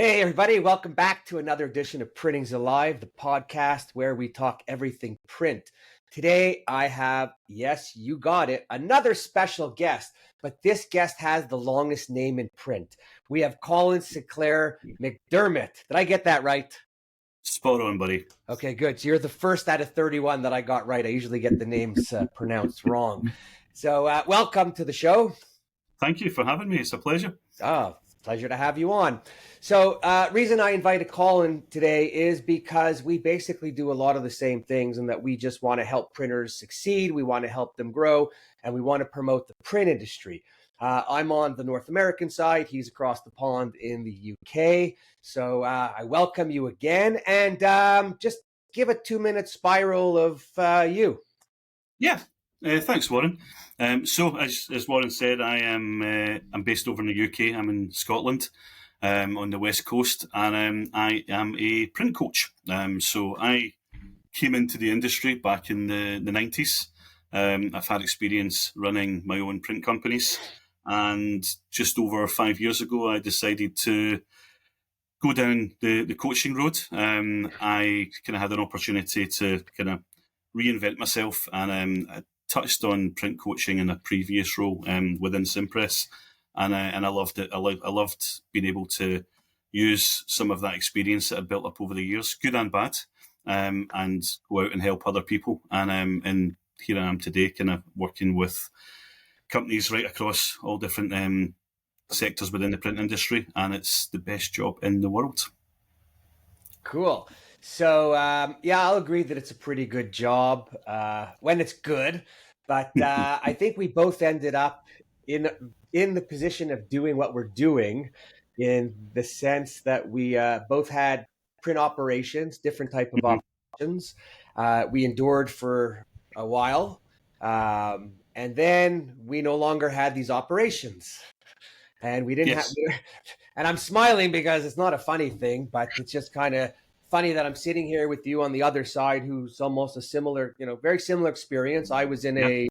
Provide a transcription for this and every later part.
Hey, everybody, welcome back to another edition of Printing's Alive, the podcast where we talk everything print. Today, I have, yes, you got it, another special guest, but this guest has the longest name in print. We have Colin Sinclair McDermott. Did I get that right? Spot on, buddy. Okay, good. So you're the first out of 31 that I got right. I usually get the names pronounced wrong. So welcome to the show. Thank you for having me. It's a pleasure. Oh, pleasure to have you on. So reason I invited Colin today is because we basically do a lot of the same things and that we just want to help printers succeed. We want to help them grow and we want to promote the print industry. I'm on the North American side. He's across the pond in the UK. So I welcome you again and just give a 2-minute spiral of you. Yeah. Thanks, Warren. So, as Warren said, I'm based over in the UK. I'm in Scotland, on the West Coast, and I am a print coach. So I came into the industry back in the 90s. I've had experience running my own print companies, and just over 5 years ago, I decided to go down the coaching road. I kind of had an opportunity to kind of reinvent myself, and I touched on print coaching in a previous role within Simpress, and I loved it. I loved being able to use some of that experience that I built up over the years, good and bad, and go out and help other people. And here I am today, kind of working with companies right across all different sectors within the print industry, and it's the best job in the world. Cool. So, I'll agree that it's a pretty good job when it's good. But I think we both ended up in the position of doing what we're doing in the sense that we both had print operations, different type of operations. We endured for a while. And then we no longer had these operations. And we didn't have... And I'm smiling because it's not a funny thing, but it's just kind of funny that I'm sitting here with you on the other side, who's almost a similar, very similar experience. I was in a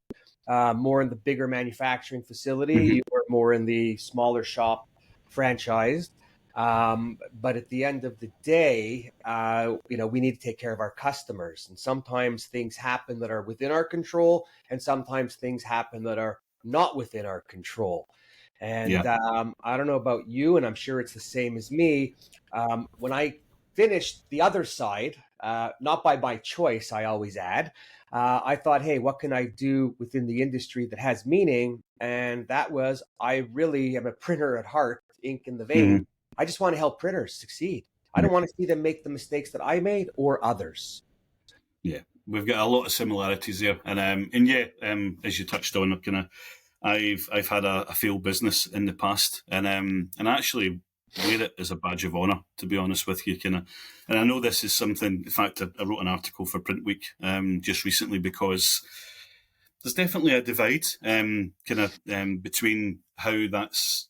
more in the bigger manufacturing facility. You were more in the smaller shop franchised. But at the end of the day, we need to take care of our customers. And sometimes things happen that are within our control, and sometimes things happen that are not within our control. And I don't know about you, and I'm sure it's the same as me. When I finished the other side, not by my choice, I always add, I thought, hey, what can I do within the industry that has meaning? And that was, I really am a printer at heart, ink in the vein. I just want to help printers succeed. I don't want to see them make the mistakes that I made or others. Yeah, we've got a lot of similarities there. And as you touched on, kind of, I've had a failed business in the past, and I actually wear it as a badge of honour, to be honest with you. And I know this is something. In fact, I wrote an article for Print Week just recently, because there's definitely a divide between how that's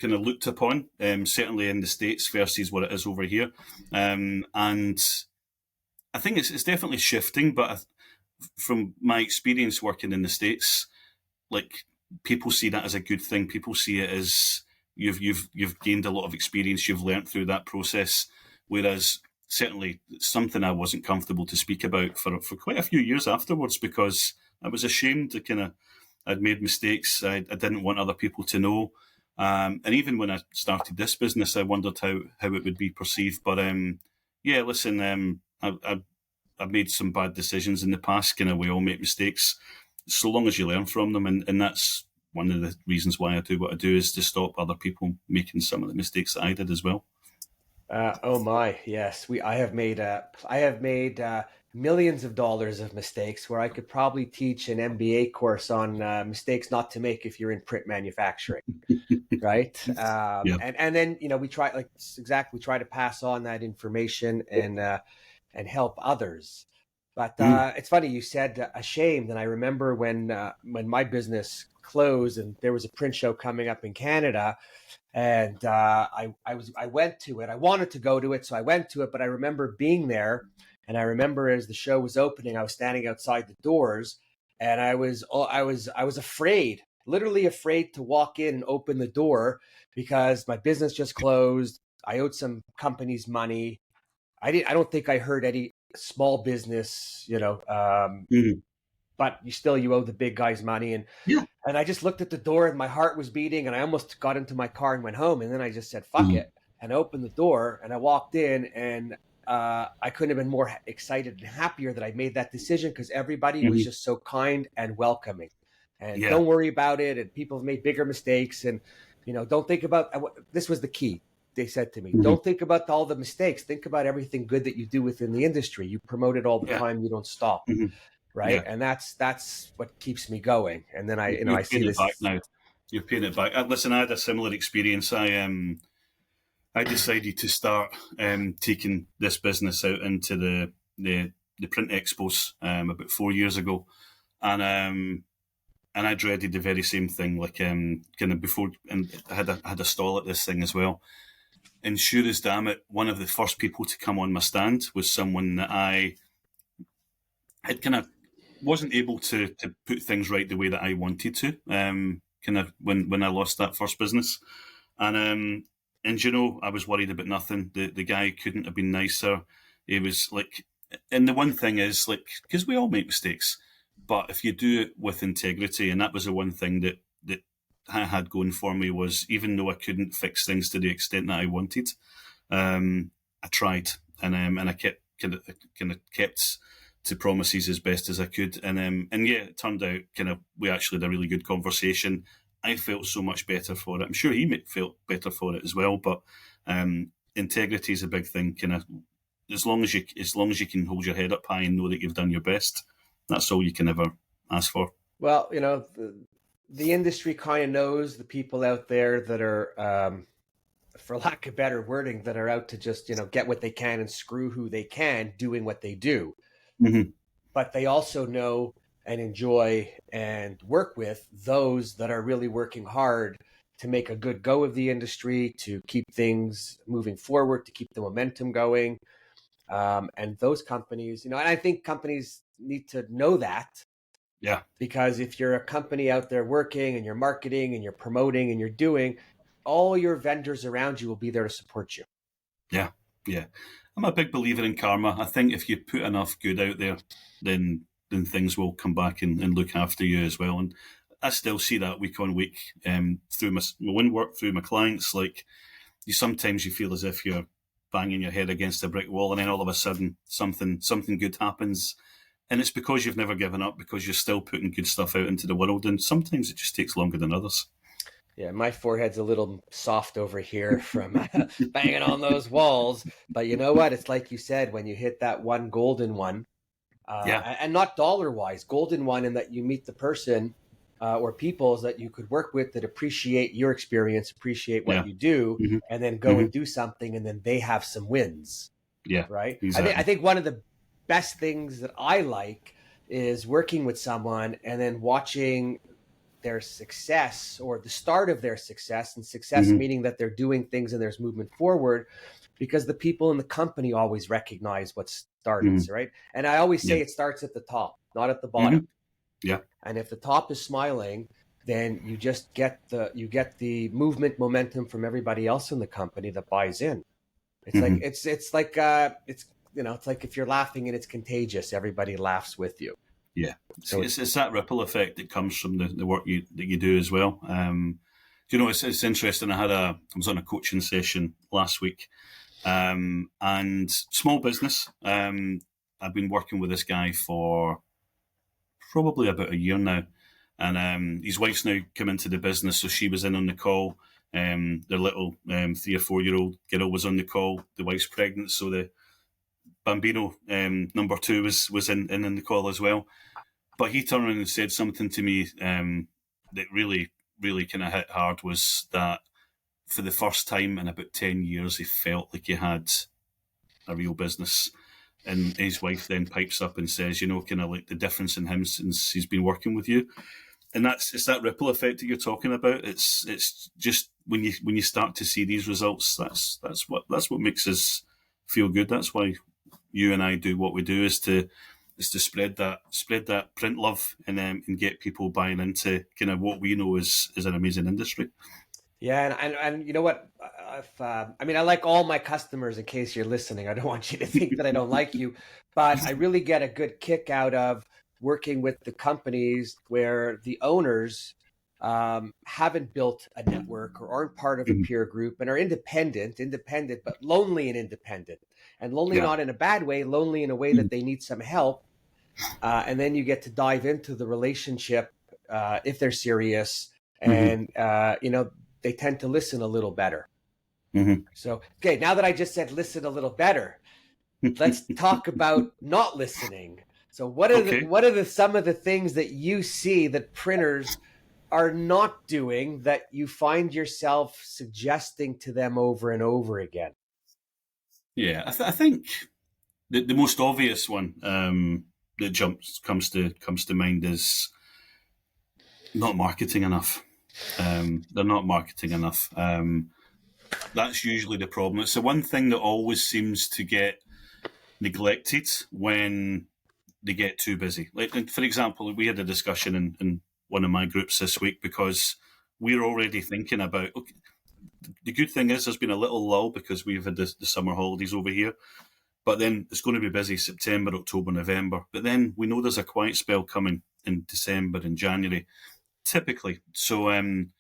kind of looked upon, certainly in the States versus what it is over here. And I think it's definitely shifting, but from my experience working in the States, like, people see that as a good thing. People see it as you've gained a lot of experience, you've learnt through that process. Whereas certainly it's something I wasn't comfortable to speak about for quite a few years afterwards, because I was ashamed to I'd made mistakes. I didn't want other people to know. And even when I started this business, I wondered how it would be perceived. But listen, I've made some bad decisions in the past. We all make mistakes, so long as you learn from them. And that's one of the reasons why I do what I do, is to stop other people making some of the mistakes that I did as well. Oh my, yes. I have made millions of dollars of mistakes, where I could probably teach an MBA course on mistakes not to make if you're in print manufacturing, right? And then we try to pass on that information and help others. But it's funny you said ashamed, and I remember when my business closed and there was a print show coming up in Canada. And I went to it. I wanted to go to it, so I went to it. But I remember being there, and I remember as the show was opening, I was standing outside the doors, and I was afraid literally afraid to walk in and open the door because my business just closed. I owed some companies money. I don't think I hurt any small business, but you owe the big guys money. And I just looked at the door and my heart was beating and I almost got into my car and went home. And then I just said, fuck it. And I opened the door and I walked in and I couldn't have been more excited and happier that I made that decision because everybody was just so kind and welcoming. And don't worry about it. And people have made bigger mistakes. And, don't think about, this was the key. They said to me, don't think about all the mistakes. Think about everything good that you do within the industry. You promote it all the time. You don't stop. Right. And that's what keeps me going. And then I see this back now. You're paying it back. Listen, I had a similar experience. I decided to start taking this business out into the print expos about 4 years ago, and I dreaded the very same thing. Like kind of before, and I had a stall at this thing as well. And sure as damn it, one of the first people to come on my stand was someone that I had kind of wasn't able to put things right the way that I wanted to. Kind of when I lost that first business, and I was worried about nothing. The guy couldn't have been nicer. He was like, and the one thing is like, because we all make mistakes, but if you do it with integrity, and that was the one thing that I had going for me was, even though I couldn't fix things to the extent that I wanted, I tried, and I kept kind of kept to promises as best as I could, and it turned out we actually had a really good conversation. I felt so much better for it. I'm sure he felt better for it as well. But integrity is a big thing. As long as you can hold your head up high and know that you've done your best, that's all you can ever ask for. Well, the industry kind of knows the people out there that are, for lack of better wording, that are out to just get what they can and screw who they can, doing what they do. But they also know and enjoy and work with those that are really working hard to make a good go of the industry, to keep things moving forward, to keep the momentum going. And those companies, and I think companies need to know that. Yeah. Because if you're a company out there working and you're marketing and you're promoting and you're doing, all your vendors around you will be there to support you. Yeah. Yeah. I'm a big believer in karma. I think if you put enough good out there, then things will come back and look after you as well. And I still see that week on week through my own work, through my clients. Like, sometimes you feel as if you're banging your head against a brick wall, and then all of a sudden something good happens. And it's because you've never given up, because you're still putting good stuff out into the world. And sometimes it just takes longer than others. Yeah, my forehead's a little soft over here from banging on those walls. But you know what? It's like you said, when you hit that one golden one, and not dollar-wise, golden one, in that you meet the person or peoples that you could work with that appreciate your experience, appreciate what you do, and then go and do something, and then they have some wins. Yeah, right? Exactly. I think one of the best things that I like is working with someone and then watching their success, or the start of their success, and success meaning that they're doing things and there's movement forward, because the people in the company always recognize what started, right? And I always say it starts at the top, not at the bottom. Yeah. And if the top is smiling, then you just get the movement momentum from everybody else in the company that buys in. It's like it's like if you're laughing and it's contagious, everybody laughs with you. Yeah, so it's that ripple effect that comes from the work that you do as well. It's interesting. I was on a coaching session last week, and small business. I've been working with this guy for probably about a year now, and his wife's now come into the business, so she was in on the call. Their little 3 or 4 year old girl was on the call. The wife's pregnant, so the Bambino number 2 was in the call as well. But he turned around and said something to me that really, really kind of hit hard, was that for the first time in about 10 years, he felt like he had a real business. And his wife then pipes up and says, kind of like the difference in him since he's been working with you. And it's that ripple effect that you're talking about. It's just when you start to see these results, that's what makes us feel good. That's why you and I do what we do, is to is to spread that print love and get people buying into kind of what we know is an amazing industry. Yeah, and you know what? I mean, I like all my customers. In case you're listening, I don't want you to think that I don't like you, but I really get a good kick out of working with the companies where the owners haven't built a network or aren't part of a peer group and are independent, but lonely and lonely Yeah. not in a bad way, lonely in a way that they need some help. And then you get to dive into the relationship if they're serious, and they tend to listen a little better. So, okay, now that I just said listen a little better, let's talk about not listening. So, what are some of the things that you see that printers are not doing that you find yourself suggesting to them over and over again? Yeah, I think the most obvious one that comes to mind is not marketing enough. They're not marketing enough. That's usually the problem. It's the one thing that always seems to get neglected when they get too busy. Like, for example, we had a discussion in one of my groups this week because we're already thinking about, okay, the good thing is there's been a little lull because we've had the summer holidays over here, but then it's going to be busy September, October, November. But then we know there's a quiet spell coming in December and January, typically. So I'm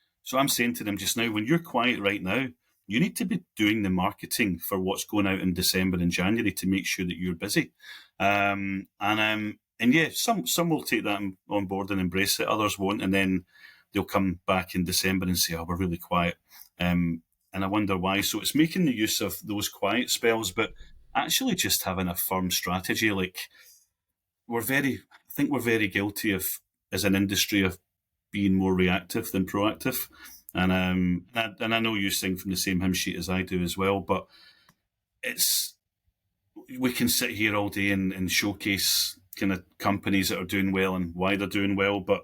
saying to them just now, when you're quiet right now, you need to be doing the marketing for what's going out in December and January to make sure that you're busy. And yeah, some will take that on board and embrace it. Others won't, and then they'll come back in December and say, "Oh, we're really quiet," and I wonder why. So it's making the use of those quiet spells, but actually just having a firm strategy. Like I think we're very guilty of, as an industry, of being more reactive than proactive. And I know you sing from the same hymn sheet as I do as well, but we can sit here all day and showcase kind of companies that are doing well and why they're doing well, but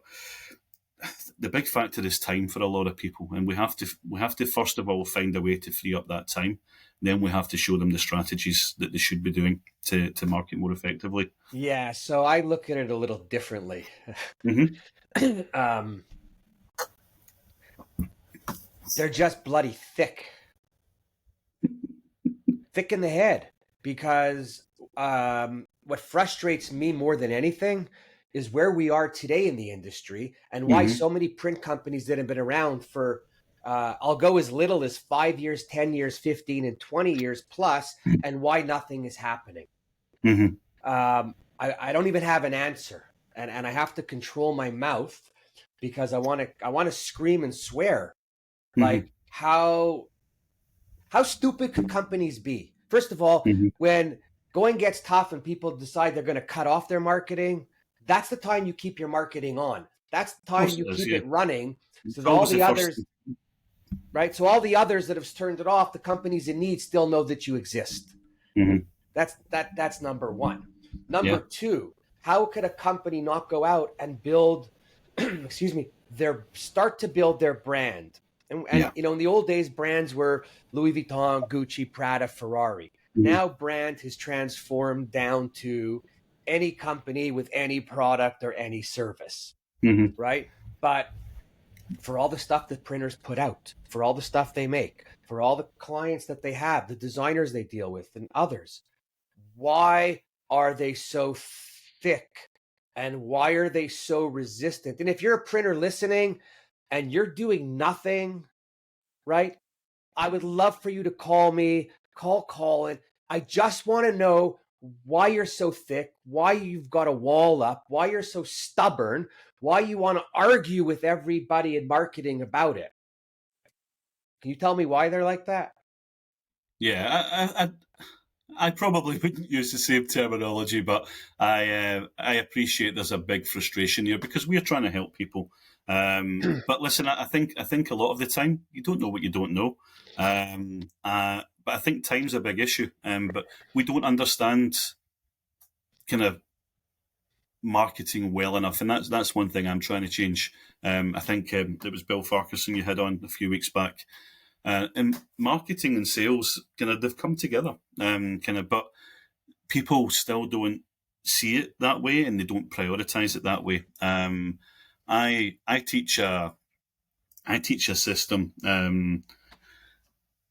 the big factor is time for a lot of people, and we have to first of all find a way to free up that time. Then we have to show them the strategies that they should be doing to market more effectively. Yeah, so I look at it a little differently. They're just bloody thick in the head, because what frustrates me more than anything is where we are today in the industry and why so many print companies that have been around for I'll go as little as 5 years, 10 years, 15 and 20 years plus, and why nothing is happening. I don't even have an answer, and I have to control my mouth because I want to scream and swear. Like, how stupid could companies be? First of all, when going gets tough and people decide they're going to cut off their marketing, that's the time you keep your marketing on. That's the time you keep it running. So all the others, right? So all the others that have turned it off, the companies in need still know that you exist. That's number one. Number two, how could a company not go out and build, start to build their brand? And in the old days, brands were Louis Vuitton, Gucci, Prada, Ferrari. Now brand has transformed down to any company with any product or any service, right? But for all the stuff that printers put out, for all the stuff they make, for all the clients that they have, the designers they deal with and others, why are they so thick? And why are they so resistant? And if you're a printer listening and you're doing nothing, right? I would love for you to call me, call Colin. I just want to know why you're so thick, why you've got a wall up, why you're so stubborn, why you want to argue with everybody in marketing about it. Can you tell me why they're like that? Yeah, I probably wouldn't use the same terminology, but I appreciate there's a big frustration here because we're trying to help people. But listen, I think a lot of the time you don't know what you don't know. But I think time's a big issue. But we don't understand kind of marketing well enough, and that's one thing I'm trying to change. I think it was Bill Farquharson you had on a few weeks back. And marketing and sales they've come together, but people still don't see it that way and they don't prioritize it that way. I teach a system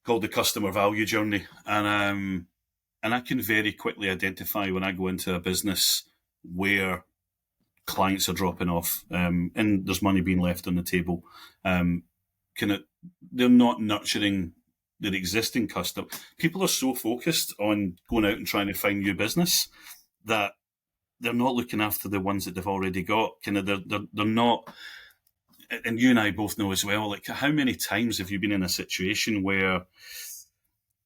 called the customer value journey, and I can very quickly identify when I go into a business where clients are dropping off, and there's money being left on the table. They're not nurturing their existing customer. People are so focused on going out and trying to find new business that they're not looking after the ones that they've already got. They're not. And you and I both know as well. Like, how many times have you been in a situation where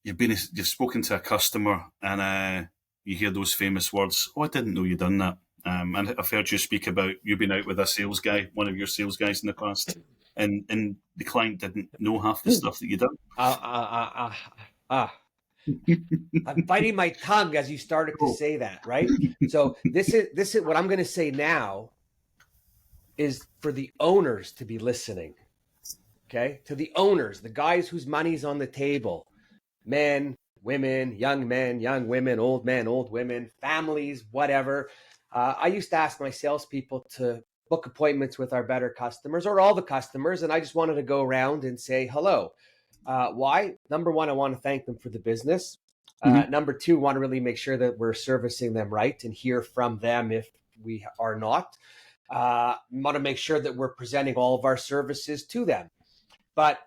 you've spoken to a customer and you hear those famous words, "Oh, I didn't know you'd done that." And I've heard you speak about you being out with a sales guy, one of your sales guys in the past, and the client didn't know half the stuff that you done. I'm biting my tongue as you started to say that, right? So this is what I'm going to say now is for the owners to be listening, okay? To the owners, the guys whose money's on the table, men, women, young women, old men, old women, families, whatever. I used to ask my salespeople to book appointments with our better customers or all the customers, and I just wanted to go around and say hello. Why? Number one, I want to thank them for the business. Number two, want to really make sure that we're servicing them right and hear from them if we are not. Want to make sure that we're presenting all of our services to them. But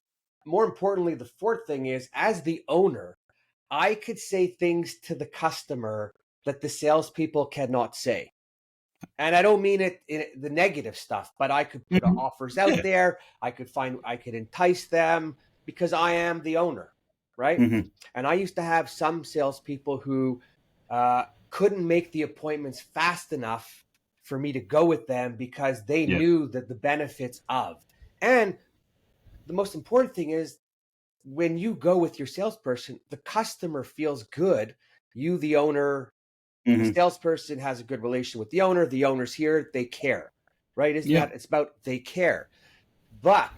more importantly, the fourth thing is, as the owner, I could say things to the customer that the salespeople cannot say. And I don't mean it in the negative stuff, but I could put offers out there. I could entice them because I am the owner, right? And I used to have some salespeople who couldn't make the appointments fast enough for me to go with them because they knew that the benefits of. And the most important thing is, when you go with your salesperson, the customer feels good. You, the owner, the salesperson has a good relation with the owner. The owner's here. They care, right? It's about they care. But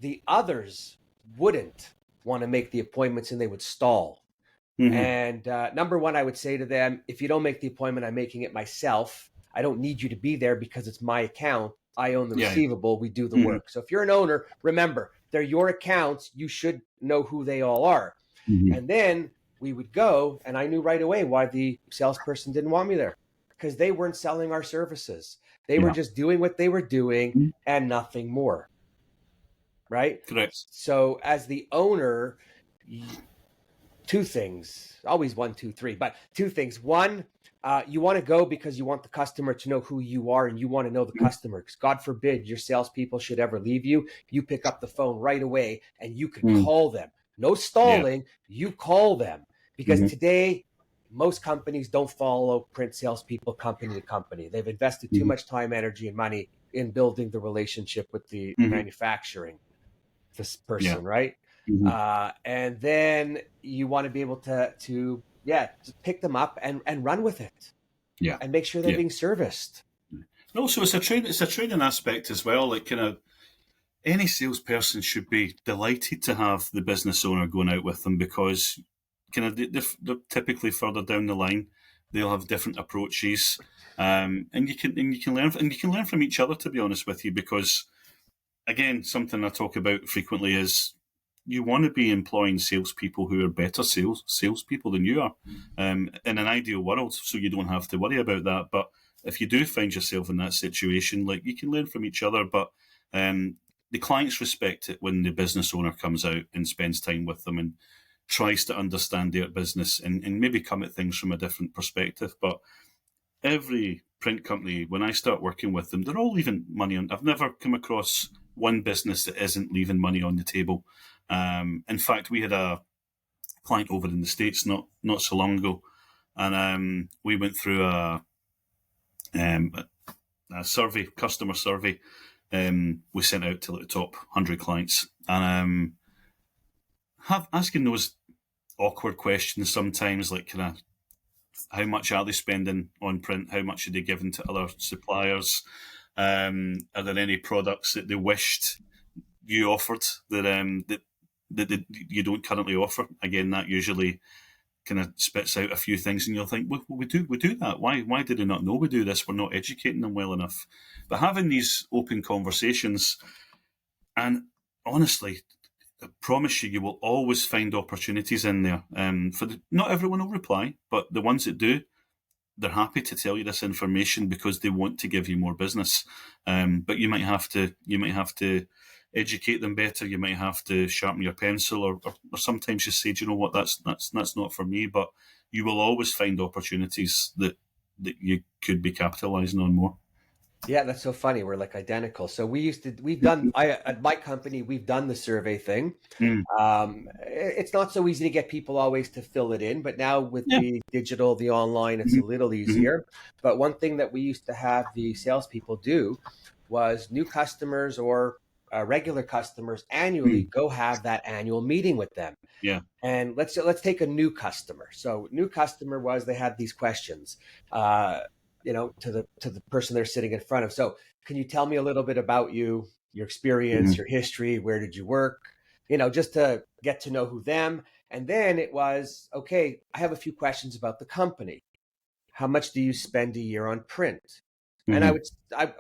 the others wouldn't want to make the appointments and they would stall. And number one, I would say to them, if you don't make the appointment, I'm making it myself. I don't need you to be there because it's my account. I own the receivable. We do the work. So if you're an owner, remember, they're your accounts. You should know who they all are. And then we would go, and I knew right away why the salesperson didn't want me there, because they weren't selling our services. They were just doing what they were doing and nothing more. Right? Correct. So as the owner, two things, always 1, 2, 3, but two things. One, you want to go because you want the customer to know who you are and you want to know the customer. Because God forbid your salespeople should ever leave you. You pick up the phone right away and you can call them. No stalling. You call them. Because today, most companies don't follow print salespeople company to company. They've invested too much time, energy, and money in building the relationship with the manufacturing this person, right? And then you want to be able to just pick them up and run with it. And make sure they're being serviced. And also, it's a training aspect as well. Like, kind of, any salesperson should be delighted to have the business owner going out with them, because kind of they're typically further down the line. They'll have different approaches, and you can learn from each other. To be honest with you, because again, something I talk about frequently is you want to be employing salespeople who are better salespeople than you are, in an ideal world, so you don't have to worry about that. But if you do find yourself in that situation, like, you can learn from each other, but the clients respect it when the business owner comes out and spends time with them and tries to understand their business and maybe come at things from a different perspective. But every print company, when I start working with them, they're all leaving money on. I've never come across one business that isn't leaving money on the table. In fact, we had a client over in the States not so long ago, and we went through a survey, customer survey. We sent out to the top 100 clients, and asking those awkward questions sometimes, like, kind of, how much are they spending on print? How much are they giving to other suppliers? Are there any products that they wished you offered that you don't currently offer? Again, that usually kind of spits out a few things, and you'll think, well, we do that. Why did they not know we do this? We're not educating them well enough. But having these open conversations, and honestly, I promise you, you will always find opportunities in there. Not everyone will reply, but the ones that do, they're happy to tell you this information because they want to give you more business. But you might have to educate them better. You might have to sharpen your pencil, or sometimes just say, do you know what, that's not for me. But you will always find opportunities that you could be capitalizing on more. Yeah, that's so funny. We're like identical. So at my company, we've done the survey thing. Mm. It's not so easy to get people always to fill it in, but now with Yeah. the digital, the online, it's a little easier. But one thing that we used to have the salespeople do was new customers or regular customers annually go have that annual meeting with them. Yeah. And let's take a new customer. So new customer was, they had these questions. To the person they're sitting in front of. So can you tell me a little bit about you, your experience, your history, where did you work? Just to get to know who them. And then it was, okay, I have a few questions about the company. How much do you spend a year on print? And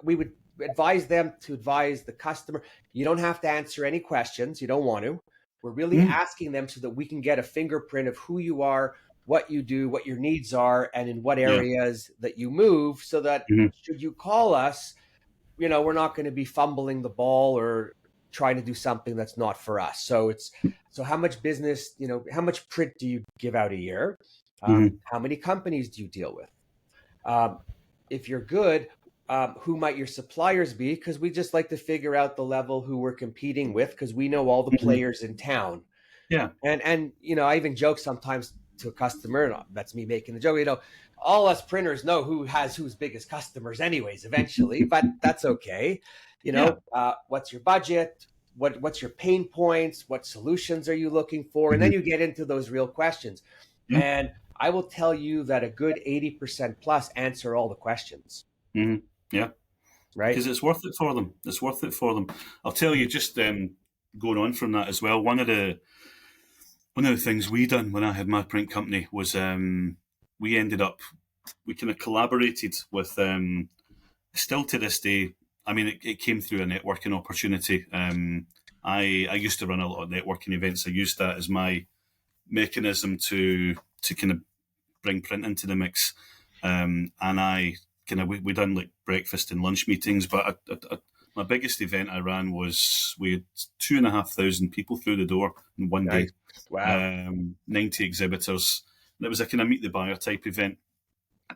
we would advise them to advise the customer. You don't have to answer any questions. You don't want to. We're really asking them so that we can get a fingerprint of who you are, what you do, what your needs are, and in what areas that you move, so that should you call us, we're not going to be fumbling the ball or trying to do something that's not for us. So how much business, how much print do you give out a year? How many companies do you deal with? If you're good, who might your suppliers be? Because we just like to figure out the level who we're competing with, because we know all the players in town. Yeah. And I even joke sometimes to a customer, and that's me making the joke, all us printers know who's biggest customers anyways, eventually, but that's okay. What's your budget? What's your pain points? What solutions are you looking for? And then you get into those real questions. Yeah. And I will tell you that a good 80% plus answer all the questions. Yeah. Right. Because it's worth it for them. It's worth it for them. I'll tell you, just going on from that as well, one of the things we done when I had my print company was we kind of collaborated with, still to this day, I mean, it came through a networking opportunity. I used to run a lot of networking events. I used that as my mechanism to kind of bring print into the mix. And we done like breakfast and lunch meetings, but my biggest event I ran was, we had 2,500 people through the door in one day. Wow. 90 exhibitors. And it was a kind of meet the buyer type event.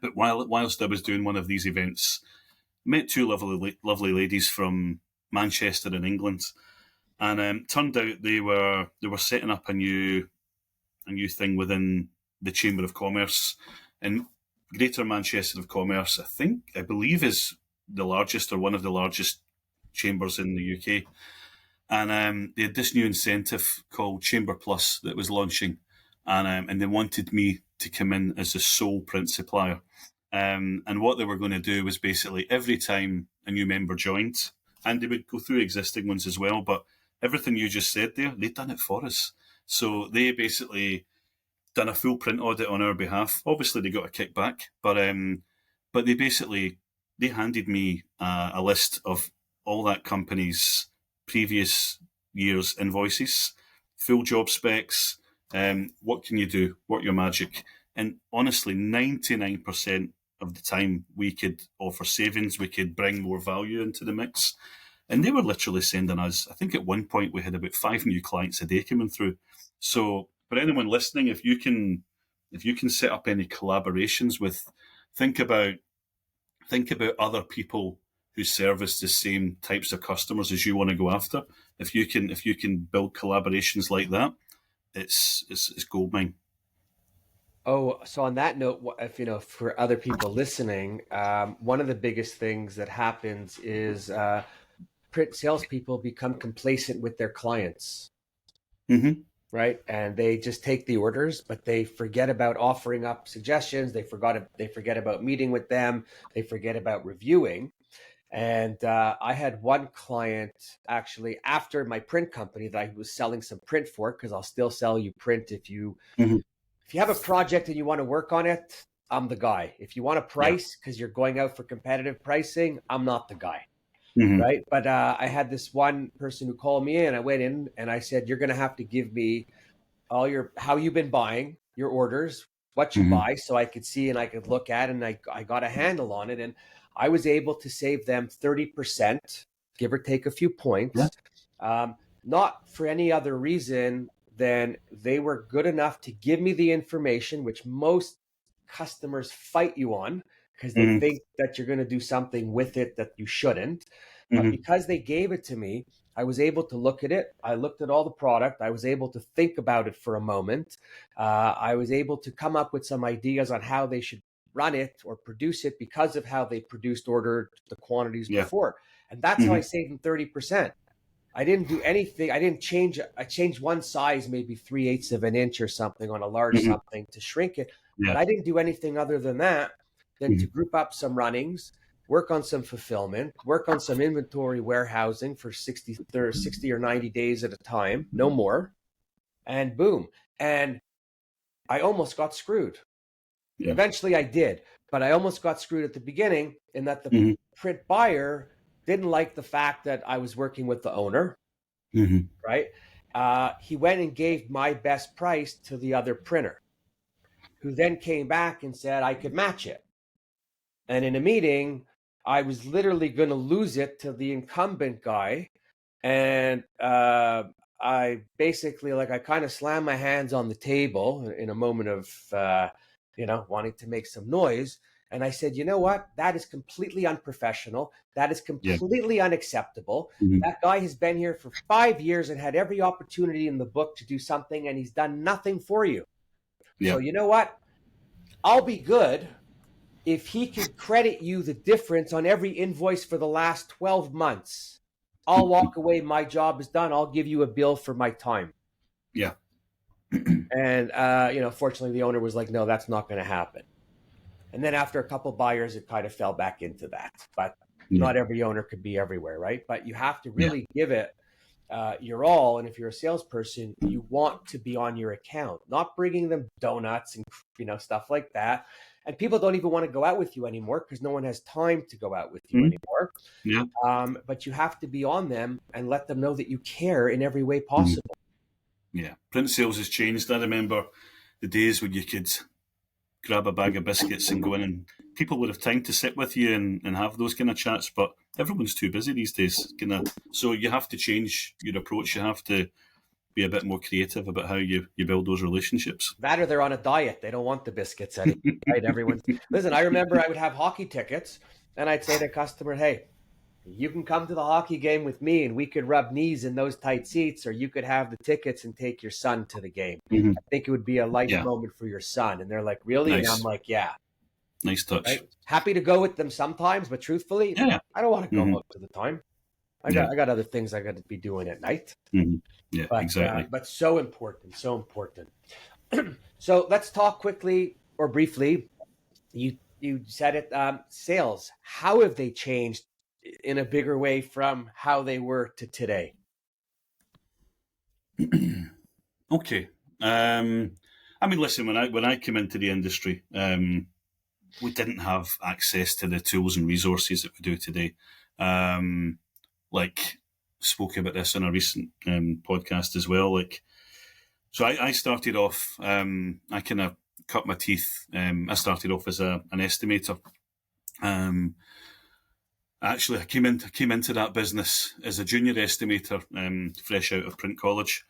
But whilst I was doing one of these events, met two lovely ladies from Manchester in England, and turned out they were setting up a new thing within the Chamber of Commerce in Greater Manchester of Commerce. I believe is the largest, or one of the largest chambers in the UK. And they had this new incentive called Chamber Plus that was launching, and they wanted me to come in as the sole print supplier. And what they were going to do was basically every time a new member joined, and they would go through existing ones as well, but everything you just said there, they'd done it for us. So they basically done a full print audit on our behalf. Obviously, they got a kickback, but they handed me a list of all that company's previous year's invoices, full job specs, what can you do, what your magic. And honestly, 99% of the time we could offer savings, we could bring more value into the mix. And they were literally sending us, I think at one point we had about 5 new clients a day coming through. So for anyone listening, if you can set up any collaborations with, think about other people who service the same types of customers as you want to go after. If you can build collaborations like that, it's goldmine. Oh, so on that note, if for other people listening, one of the biggest things that happens is print salespeople become complacent with their clients, right? And they just take the orders, but they forget about offering up suggestions. They forget about meeting with them. They forget about reviewing. And I had one client actually after my print company that I was selling some print for, because I'll still sell you print if you if you have a project and you want to work on it, I'm the guy. If you want a price because you're going out for competitive pricing, I'm not the guy. Mm-hmm. Right. But I had this one person who called me in. I went in and I said, you're going to have to give me how you've been buying, your orders, what you buy, so I could see and I could look at it, and I got a handle on it. And I was able to save them 30%, give or take a few points. Not for any other reason than they were good enough to give me the information, which most customers fight you on because they think that you're going to do something with it that you shouldn't. But because they gave it to me, I was able to look at it. I looked at all the product. I was able to think about it for a moment. I was able to come up with some ideas on how they should run it or produce it because of how they ordered the quantities before. And that's how I saved them 30%. I didn't do anything. I changed one size, maybe 3/8 of an inch or something on a large something to shrink it. But I didn't do anything other than that, than to group up some runnings, work on some fulfillment, work on some inventory warehousing for 60 or 90 days at a time, no more. And boom. And I almost got screwed. Eventually I did, but I almost got screwed at the beginning in that the print buyer didn't like the fact that I was working with the owner, right? He went and gave my best price to the other printer, who then came back and said I could match it. And in a meeting, I was literally going to lose it to the incumbent guy. And I basically, I kind of slammed my hands on the table in a moment of, wanting to make some noise. And I said, you know what? That is completely unprofessional. That is completely unacceptable. That guy has been here for 5 years and had every opportunity in the book to do something, and he's done nothing for you. So you know what? I'll be good if he can credit you the difference on every invoice for the last 12 months. I'll walk away. My job is done. I'll give you a bill for my time. Yeah. And, fortunately, the owner was like, no, that's not going to happen. And then after a couple buyers, it kind of fell back into that. But not every owner could be everywhere, right? But you have to really give it your all. And if you're a salesperson, you want to be on your account, not bringing them donuts and stuff like that. And people don't even want to go out with you anymore because no one has time to go out with you anymore. But you have to be on them and let them know that you care in every way possible. Yeah. Print sales has changed. I remember the days when you could grab a bag of biscuits and go in, and people would have time to sit with you and have those kind of chats, but everyone's too busy these days. So you have to change your approach. You have to be a bit more creative about how you build those relationships. That or they're on a diet. They don't want the biscuits anymore, right? Listen, I remember I would have hockey tickets and I'd say to a customer, hey, you can come to the hockey game with me and we could rub knees in those tight seats, or you could have the tickets and take your son to the game. I think it would be a life moment for your son. And they're like, really? Nice. And I'm like, yeah. Nice touch. Right? Happy to go with them sometimes, but truthfully, I don't want to go most of the time. I got other things I got to be doing at night. Yeah, exactly. But so important. So let's talk quickly or briefly. You said it, sales. How have they changed in a bigger way from how they were to today? Okay. Listen, when I came into the industry, we didn't have access to the tools and resources that we do today. Spoke about this in a recent podcast as well. So I started off, I kind of cut my teeth. I started off as an estimator. Actually, I came into that business as a junior estimator, fresh out of print college.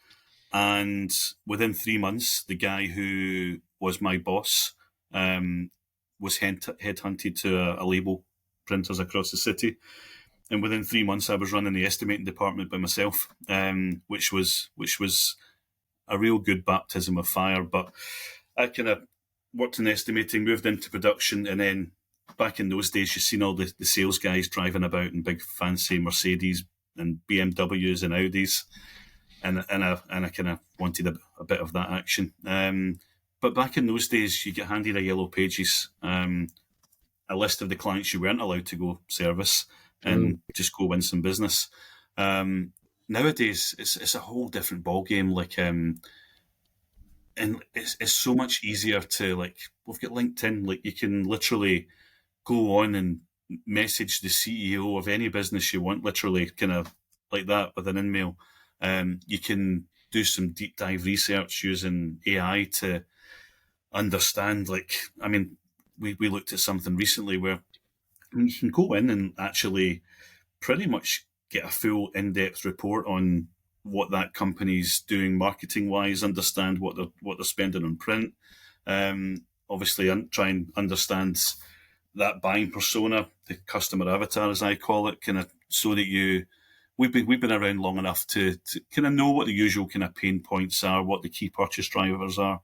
And within 3 months, the guy who was my boss was headhunted to a label printers across the city. And within 3 months, I was running the estimating department by myself, which was a real good baptism of fire. But I kind of worked in estimating, moved into production, and then back in those days, you've seen all the sales guys driving about in big fancy Mercedes and BMWs and Audis, and I kind of wanted a bit of that action. But back in those days, you get handed a yellow pages, a list of the clients you weren't allowed to go service, and just go win some business. Nowadays, it's a whole different ballgame. and it's so much easier to, like, we've got LinkedIn, like you can literally go on and message the CEO of any business you want, literally kind of like that with an email. You can do some deep dive research using AI to understand, like, I mean, we looked at something recently where you can go in and actually pretty much get a full in-depth report on what that company's doing marketing-wise, understand what they're spending on print. Obviously, try and understand that buying persona, the customer avatar, as I call it, kind of so that we've been around long enough to kind of know what the usual kind of pain points are, what the key purchase drivers are,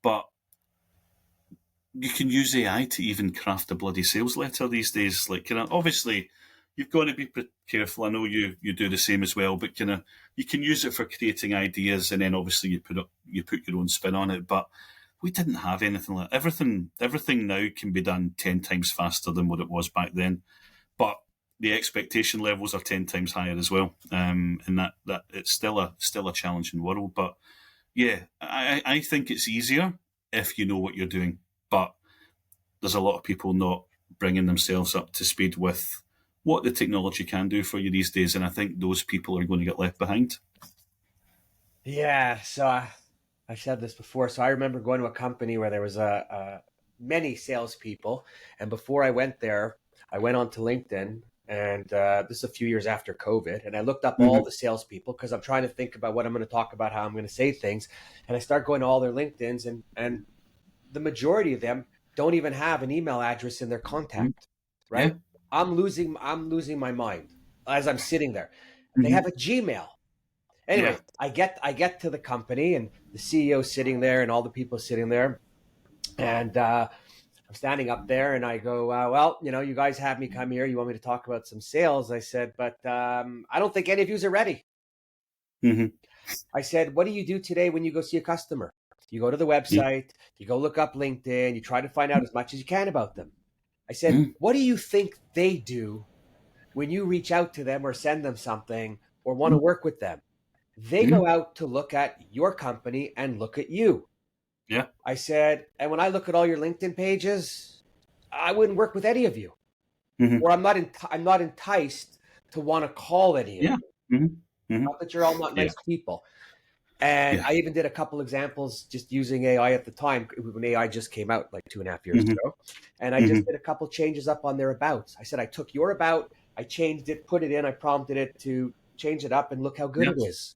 but you can use AI to even craft a bloody sales letter these days. Like, kind of, obviously, you've got to be careful. I know you do the same as well, but kind of, you can use it for creating ideas, and then obviously you put your own spin on it. But we didn't have anything like that. Everything now can be done 10 times faster than what it was back then. But the expectation levels are 10 times higher as well, and that it's still a challenging world. But yeah, I think it's easier if you know what you're doing. But there's a lot of people not bringing themselves up to speed with what the technology can do for you these days, and I think those people are going to get left behind. Yeah, so I said this before. So I remember going to a company where there was many salespeople, and before I went there, I went onto LinkedIn, and this is a few years after COVID, and I looked up all the salespeople because I'm trying to think about what I'm going to talk about, how I'm going to say things, and I start going to all their LinkedIn's, and the majority of them don't even have an email address in their contact, right? Yeah. I'm losing my mind as I'm sitting there. They have a Gmail. Anyway, Yeah. I get to the company, and the CEO sitting there and all the people sitting there, and I'm standing up there, and I go, well, you guys have me come here. You want me to talk about some sales? I said, but I don't think any of yous are ready. Mm-hmm. I said, what do you do today when you go see a customer? You go to the website, you go look up LinkedIn, you try to find out as much as you can about them. I said, what do you think they do when you reach out to them or send them something or want to work with them? They go out to look at your company and look at you. Yeah. I said, and when I look at all your LinkedIn pages, I wouldn't work with any of you, or I'm not enticed to want to call any of Yeah. you. Mm-hmm. Not that you're all not Yeah. nice people. And Yeah. I even did a couple examples just using AI at the time when AI just came out like 2.5 years ago. And I just did a couple changes up on their abouts. I said, I took your about, I changed it, put it in, I prompted it to change it up, and look how good it is.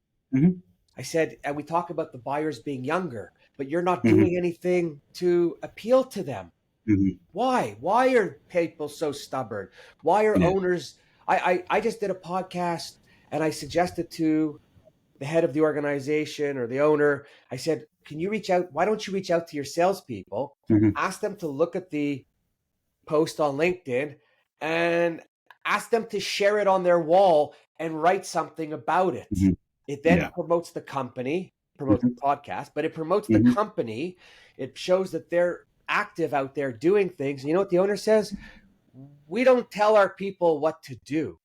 I said, and we talk about the buyers being younger, but you're not doing anything to appeal to them. Why? Why are people so stubborn? Why are owners? I just did a podcast, and I suggested to the head of the organization or the owner, I said, can you reach out? Why don't you reach out to your salespeople, ask them to look at the post on LinkedIn, and ask them to share it on their wall and write something about it. It then promotes the company, promotes the podcast, but it promotes the company. It shows that they're active out there doing things. You know what the owner says? We don't tell our people what to do.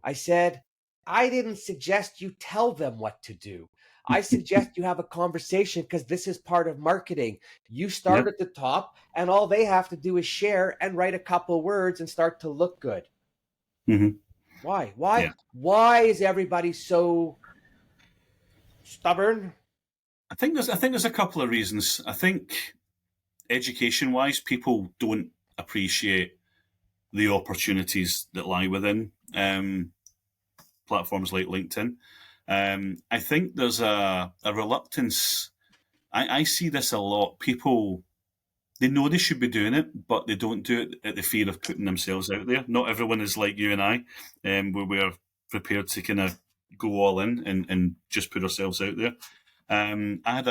I said, I didn't suggest you tell them what to do. I suggest you have a conversation because this is part of marketing. You start at the top, and all they have to do is share and write a couple words and start to look good. Why? Why is everybody so stubborn? I think there's a couple of reasons. I think education-wise, people don't appreciate the opportunities that lie within platforms like LinkedIn. I think there's a reluctance. I see this a lot. People, they know they should be doing it, but they don't do it at the fear of putting themselves out there. Not everyone is like you and I, where we're prepared to kind of go all in and just put ourselves out there. I had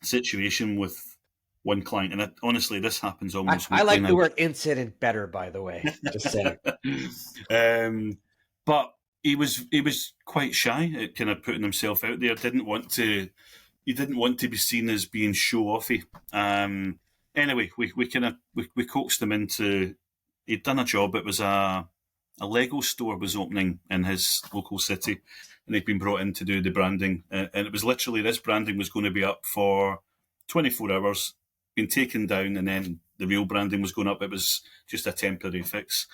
situation with one client, and honestly, this happens almost I weekly like now. the word incident better, by the way. Just saying. But he was quite shy at kind of putting himself out there. He didn't want to be seen as being show offy. Anyway, we coaxed him into. He'd done a job. It was a Lego store was opening in his local city, and they'd been brought in to do the branding. And it was literally, this branding was going to be up for 24 hours, been taken down, and then the real branding was going up. It was just a temporary fix.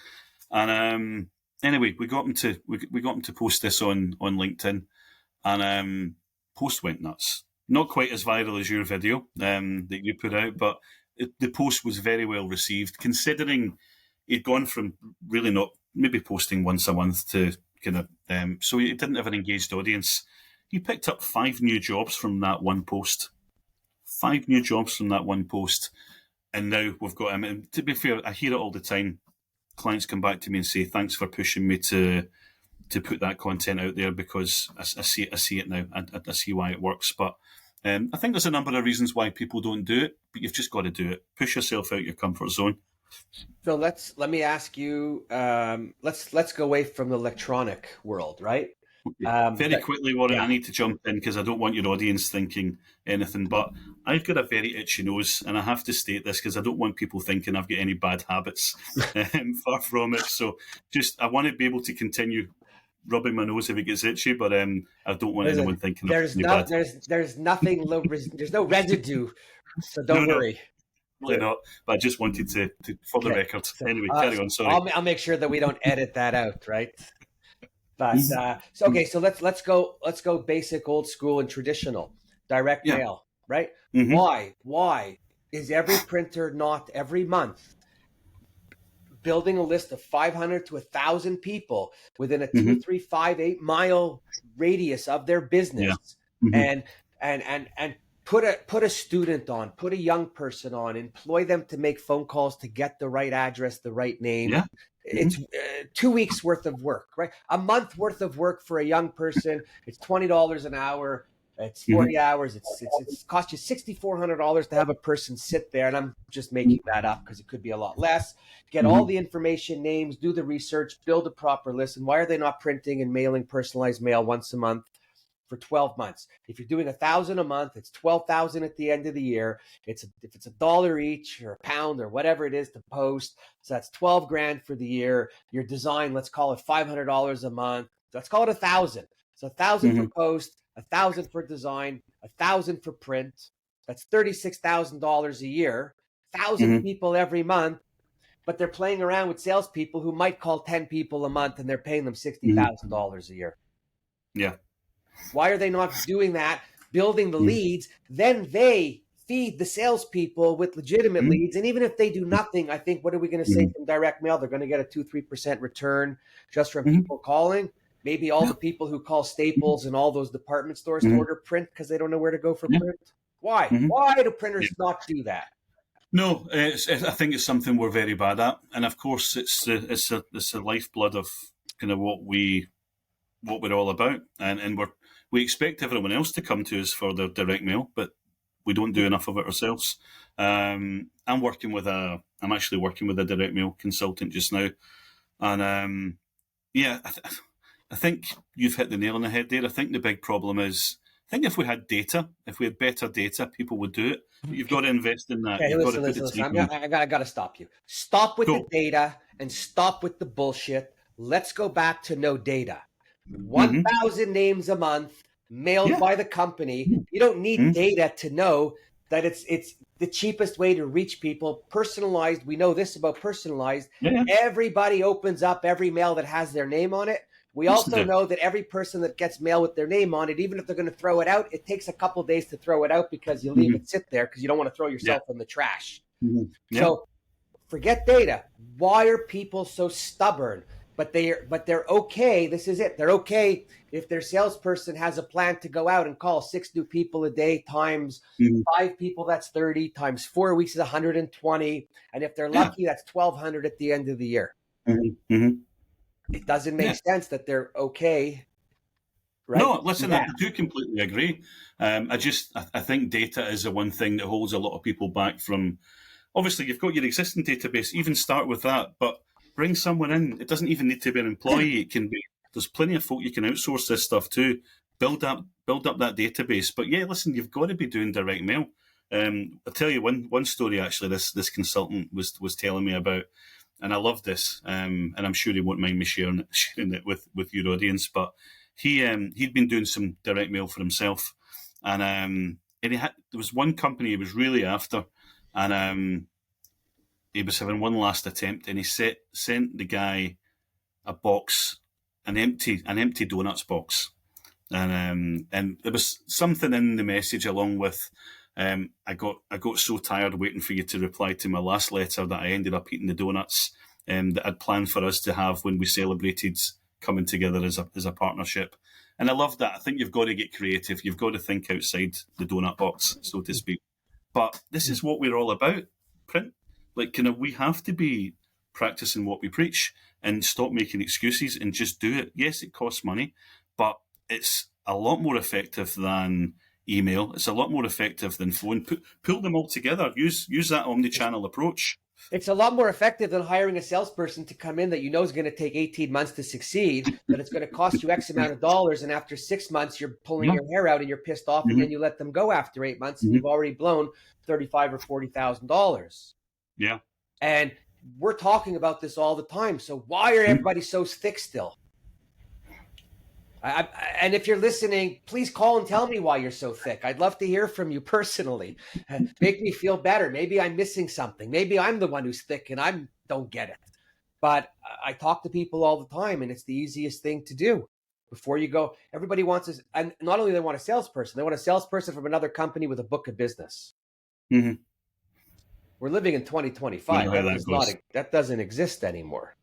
And anyway, we got him to post this on LinkedIn, and post went nuts. Not quite as viral as your video that you put out, but the post was very well received, considering he'd gone from really not maybe posting once a month to kind of so he didn't have an engaged audience. He picked up 5 new jobs from that one post. 5 new jobs from that one post, and now we've got him. And to be fair, I hear it all the time. Clients come back to me and say, "Thanks for pushing me to put that content out there, because I see it now. I see why it works." But I think there's a number of reasons why people don't do it, but you've just got to do it. Push yourself out your comfort zone. So let me ask you. Let's go away from the electronic world, right? Very quickly, Warren, I need to jump in because I don't want your audience thinking anything, but I've got a very itchy nose, and I have to state this because I don't want people thinking I've got any bad habits. Far from it. So I want to be able to continue rubbing my nose if it gets itchy, but I don't want anyone thinking there's nothing, there's no residue, so don't worry. Really not, but I just wanted to for the record. So, anyway, carry on. Sorry, I'll make sure that we don't edit that out, right? But so let's go basic, old school, and traditional direct mail, right? Mm-hmm. Why is every printer not every month building a list of 500 to 1,000 people within a 2, 3, 5, 8 mile radius of their business, and put a student on, put a young person on, employ them to make phone calls to get the right address, the right name. Yeah. It's 2 weeks worth of work, right? A month worth of work for a young person. It's $20 an hour. It's 40 hours. It's cost you $6,400 to have a person sit there. And I'm just making that up because it could be a lot less. Get all the information, names, do the research, build a proper list. And why are they not printing and mailing personalized mail once a month for 12 months? If you're doing 1,000 a month, it's 12,000 at the end of the year. If it's $1 each or £1 or whatever it is to post, so that's 12 grand for the year. Your design, let's call it $500 a month. Let's call it 1,000. So 1,000 for post, 1,000 for design, 1,000 for print. That's $36,000 a year. 1,000 people every month, but they're playing around with salespeople who might call 10 people a month, and they're paying them $60,000 a year. Yeah. Why are they not doing that, building the leads? Then they feed the salespeople with legitimate leads. And even if they do nothing, I think, what are we going to say from direct mail? They're going to get a 2-3% return just from people calling. Maybe all the people who call Staples and all those department stores to order print because they don't know where to go for print. Why? Why do printers not do that? No, I think it's something we're very bad at. And of course, it's the lifeblood of kind of what we're all about. And we expect everyone else to come to us for their direct mail, but we don't do enough of it ourselves. I'm actually working with a direct mail consultant just now, and I think you've hit the nail on the head there. I think the big problem is, I think if we had better data, people would do it. But you've got to invest in that. Okay, listen. I got to stop you. Stop with the data and stop with the bullshit. Let's go back to no data. 1,000 names a month mailed by the company. You don't need data to know that it's the cheapest way to reach people. Personalized. We know this about personalized. Yeah. Everybody opens up every mail that has their name on it. We also know that every person that gets mail with their name on it, even if they're going to throw it out, it takes a couple of days to throw it out because you leave it sit there because you don't want to throw yourself in the trash. So forget data. Why are people so stubborn? But they're okay. This is it. They're okay if their salesperson has a plan to go out and call 6 new people a day times 5 people, that's 30, times 4 weeks is 120. And if they're lucky, that's 1,200 at the end of the year. It doesn't make sense that they're okay. Right? No, listen, I do completely agree. I think data is the one thing that holds a lot of people back from. Obviously, you've got your existing database. Even start with that, but bring someone in. It doesn't even need to be an employee. It can be. There's plenty of folk you can outsource this stuff to. Build up that database. But yeah, listen, you've got to be doing direct mail. I'll tell you one story actually. This consultant was telling me about, and I love this. And I'm sure he won't mind me sharing it with your audience. But he'd been doing some direct mail for himself, and there was one company he was really after, and he was having one last attempt, and he sent the guy a box, an empty donuts box, and there was something in the message along with, I got so tired waiting for you to reply to my last letter that I ended up eating the donuts that I'd planned for us to have when we celebrated coming together as a partnership. And I love that. I think you've got to get creative. You've got to think outside the donut box, so to speak. But this is what we're all about, print. Like, we have to be practicing what we preach and stop making excuses and just do it. Yes, it costs money, but it's a lot more effective than email. It's a lot more effective than phone. Pull them all together. Use that omni-channel approach. It's a lot more effective than hiring a salesperson to come in that you know is going to take 18 months to succeed, that it's going to cost you X amount of dollars, and after 6 months, you're pulling your hair out and you're pissed off, and then you let them go after 8 months, and you've already blown $35,000 or $40,000. Yeah. And we're talking about this all the time. So why are everybody so thick still? And if you're listening, please call and tell me why you're so thick. I'd love to hear from you personally. Make me feel better. Maybe I'm missing something. Maybe I'm the one who's thick and I don't get it. But I talk to people all the time, and it's the easiest thing to do. Before you go, everybody wants us, and not only they want a salesperson, they want a salesperson from another company with a book of business. Mm-hmm. We're living in 2025. That doesn't exist anymore.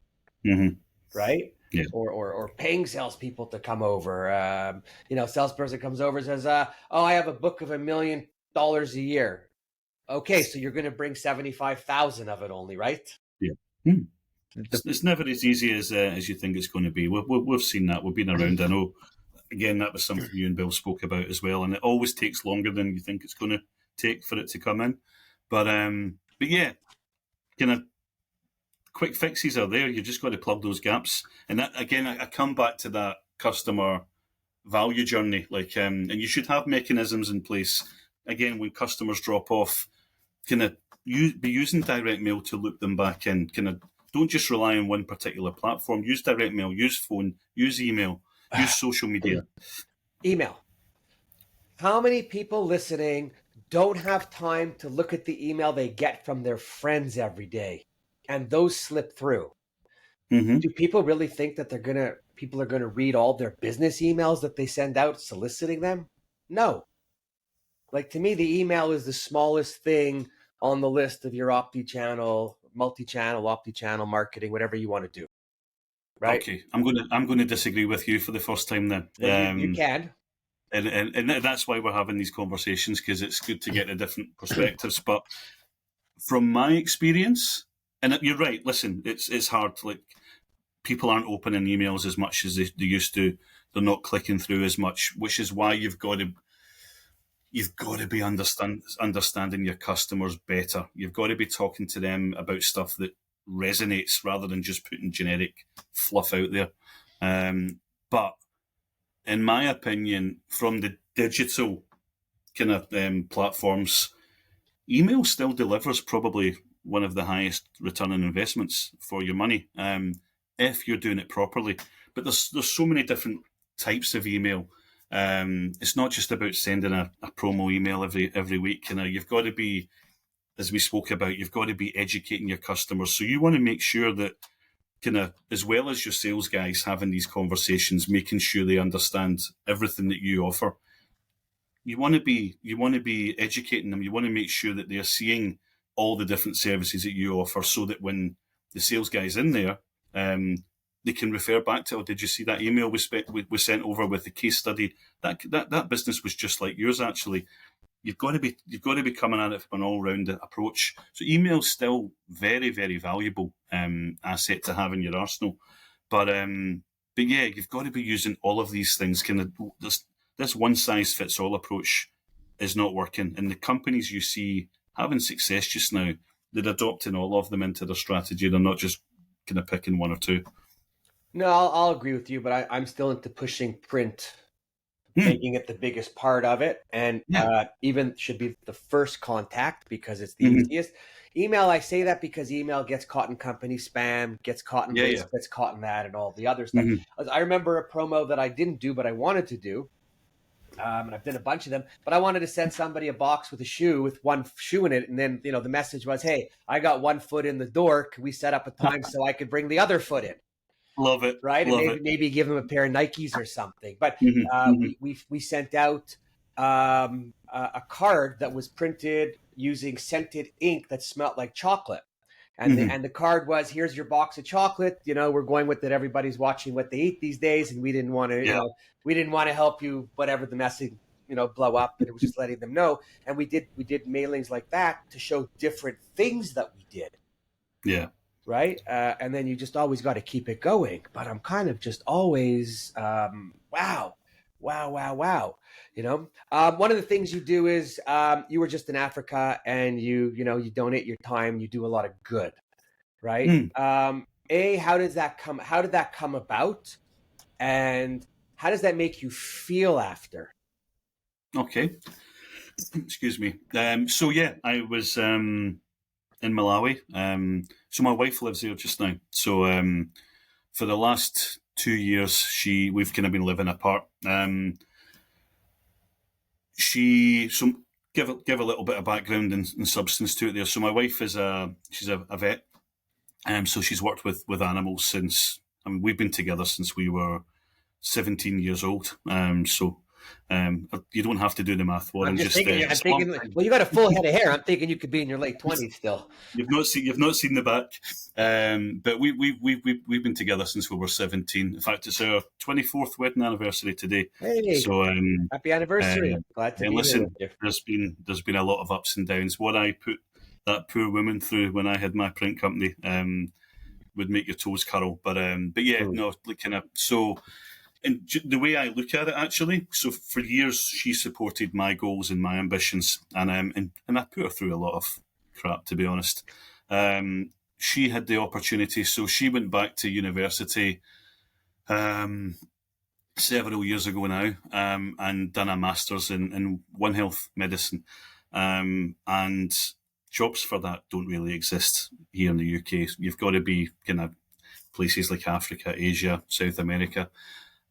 Mm-hmm. Right? Yeah. Or paying salespeople to come over. Salesperson comes over and says, I have a book of $1 million a year. Okay, so you're going to bring 75,000 of it only, right? Yeah. Hmm. It's never as easy as you think it's going to be. We've seen that. We've been around. I know. Again, that was something you and Bill spoke about as well, and it always takes longer than you think it's going to take for it to come in. But yeah, kind of quick fixes are there. You just got to plug those gaps. And that, again, I come back to that customer value journey. And you should have mechanisms in place. Again, when customers drop off, be using direct mail to loop them back in. Don't just rely on one particular platform. Use direct mail, use phone, use email, use social media. Email. How many people listening don't have time to look at the email they get from their friends every day, and those slip through? Mm-hmm. Do people really think that people are gonna read all their business emails that they send out soliciting them? No. To me, the email is the smallest thing on the list of your multi-channel marketing, whatever you want to do. Right? Okay, I'm going to disagree with you for the first time then. You can. And that's why we're having these conversations, because it's good to get the different perspectives. But from my experience, and you're right, listen, it's hard. People aren't opening emails as much as they used to. They're not clicking through as much, which is why you've got to be understanding your customers better. You've got to be talking to them about stuff that resonates rather than just putting generic fluff out there. But in my opinion, from the digital kind of platforms, email still delivers probably one of the highest return on investments for your money, if you're doing it properly. But there's so many different types of email. It's not just about sending a promo email every week. You've got to be, as we spoke about, you've got to be educating your customers. So you want to make sure that as well as your sales guys having these conversations, making sure they understand everything that you offer. You want to be educating them. You want to make sure that they're seeing all the different services that you offer, so that when the sales guy's in there, they can refer back to, did you see that email we sent over with the case study? That business was just like yours, actually. You've got to be coming at it from an all-round approach. So email's still very, very valuable asset to have in your arsenal. But yeah, you've got to be using all of these things. This one-size-fits-all approach is not working. And the companies you see having success just now, they're adopting all of them into their strategy. They're not just kind of picking one or two. No, I'll agree with you, but I'm still into pushing print, making it the biggest part of it, and even should be the first contact because it's the easiest. email, I say that because email gets caught in company spam, gets caught in this, Yeah. gets caught in that, and all the other stuff. Mm-hmm. I remember a promo that I didn't do, but I wanted to do. And I've done a bunch of them, but I wanted to send somebody a box with a shoe with one shoe in it. And then, the message was, hey, I got one foot in the door. Can we set up a time so I could bring the other foot in? Love it. Right. Love And it. maybe give them a pair of Nikes or something. But we sent out a card that was printed using scented ink that smelled like chocolate. And the card was, here's your box of chocolate. We're going with it. Everybody's watching what they eat these days. And we didn't want to, we didn't want to help you, whatever the message, blow up. And it was just letting them know. And we did mailings like that to show different things that we did. Yeah. Right. And then you just always got to keep it going. But I'm kind of just always, wow. One of the things you do is you were just in Africa and you donate your time. You do a lot of good. Right. How did that come about? And how does that make you feel after? Okay. Excuse me. I was in Malawi. So my wife lives there just now. So for the last 2 years, we've kind of been living apart. Give a little bit of background and substance to it there. So my wife she's a vet. So she's worked with animals since, we've been together since we were 17 years old. You don't have to do the math, Warren. I'm just thinking, well, you got a full head of hair. I'm thinking you could be in your late 20s still. You've not seen the back, but we've been together since we were 17. In fact, it's our 24th wedding anniversary today. Hey, so happy anniversary! Glad to be listen, here. There's been a lot of ups and downs. What I put that poor woman through when I had my print company would make your toes curl. But yeah, no, kind of so. And the way I look at it, actually, so for years she supported my goals and my ambitions, and I put her through a lot of crap, to be honest. She had the opportunity, so she went back to university several years ago now, and done a master's in One Health medicine, and jobs for that don't really exist here in the UK. You've got to be kind of places like Africa, Asia, South America.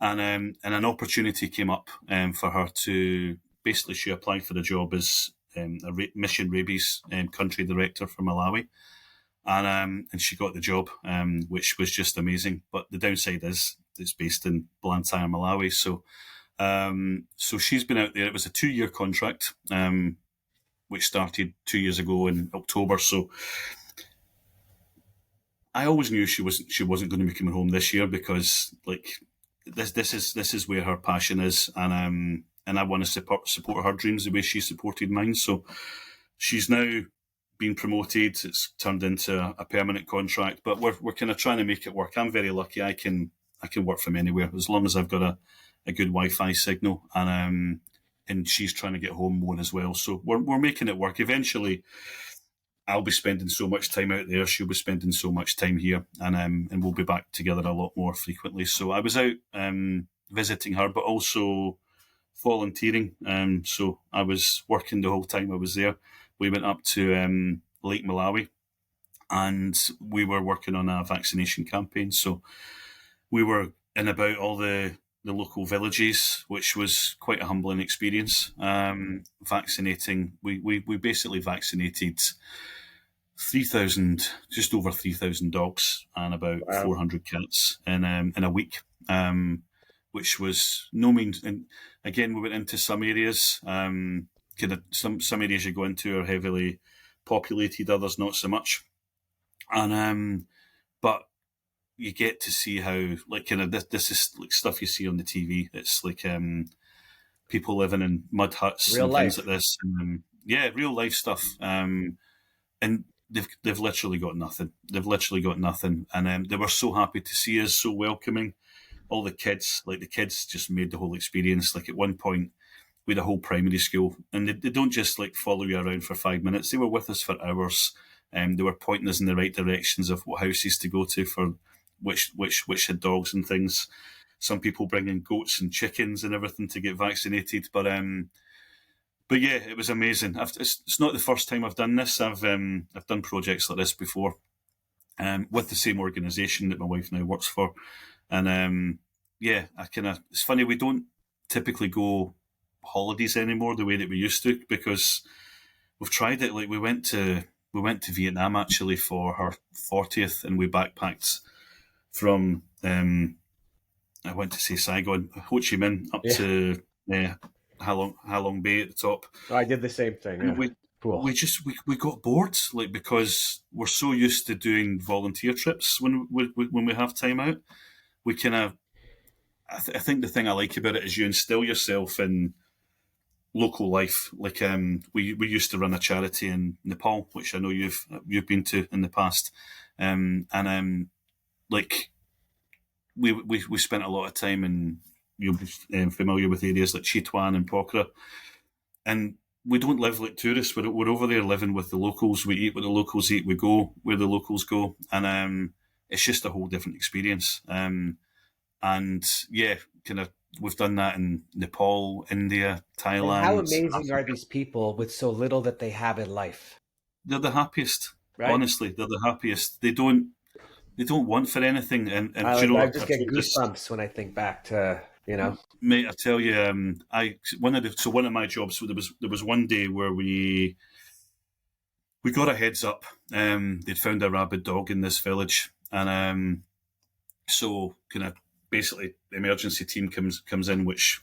And an opportunity came up for her to basically, she applied for the job as a mission rabies country director for Malawi, and she got the job, which was just amazing. But the downside is it's based in Blantyre, Malawi. So she's been out there. It was a 2-year contract, which started 2 years ago in October. So I always knew she wasn't going to be coming home this year because This is where her passion is, and I want to support her dreams the way she supported mine. So she's now been promoted. It's turned into a permanent contract, but we're kind of trying to make it work. I'm very lucky. I can work from anywhere as long as I've got a good Wi-Fi signal, and she's trying to get home more as well. So we're making it work. Eventually, I'll be spending so much time out there. She'll be spending so much time here, and we'll be back together a lot more frequently. So I was out visiting her, but also volunteering. So I was working the whole time I was there. We went up to Lake Malawi, and we were working on a vaccination campaign. So we were in about all the local villages, which was quite a humbling experience. Vaccinating, we basically vaccinated 3,000, just over 3,000 dogs and about 400 cats in a week, which was no means. And again, we went into some areas, kind of some areas you go into are heavily populated, others not so much, and but you get to see how this is like stuff you see on the TV. It's like people living in mud huts Real and life. things like this, and real life stuff, and they've literally got nothing. They've literally got nothing, and they were so happy to see us, so welcoming. All the kids, just made the whole experience. Like at one point, we had a whole primary school, and they don't just follow you around for 5 minutes. They were with us for hours, and they were pointing us in the right directions of what houses to go to for which had dogs and things. Some people bringing goats and chickens and everything to get vaccinated, but But yeah, it was amazing. It's not the first time I've done this. I've done projects like this before, with the same organisation that my wife now works for, and yeah, it's funny, we don't typically go holidays anymore the way that we used to, because we've tried it. Like we went to Vietnam actually for her 40th, and we backpacked from I went to say Saigon, Ho Chi Minh, up to Ha Long Bay at the top. Oh, I did the same thing. Yeah. We we got bored, like, because we're so used to doing volunteer trips when we have time out. We kind of, I think the thing I like about it is you instill yourself in local life. Like we used to run a charity in Nepal, which I know you've been to in the past, and like we spent a lot of time in, you'll be familiar with areas like Chitwan and Pokhara, and we don't live like tourists. We're over there living with the locals. We eat what the locals eat. We go where the locals go, and it's just a whole different experience. And yeah, kind of, we've done that in Nepal, India, Thailand. And how amazing are these people with so little that they have in life? They're the happiest. Right? Honestly, they're the happiest. They don't want for anything. And I, you know, I just get goosebumps when I think back to, you know. Mate, I tell you, one of my jobs, there was one day where we got a heads up. They'd found a rabid dog in this village, and so kind of basically the emergency team comes in, which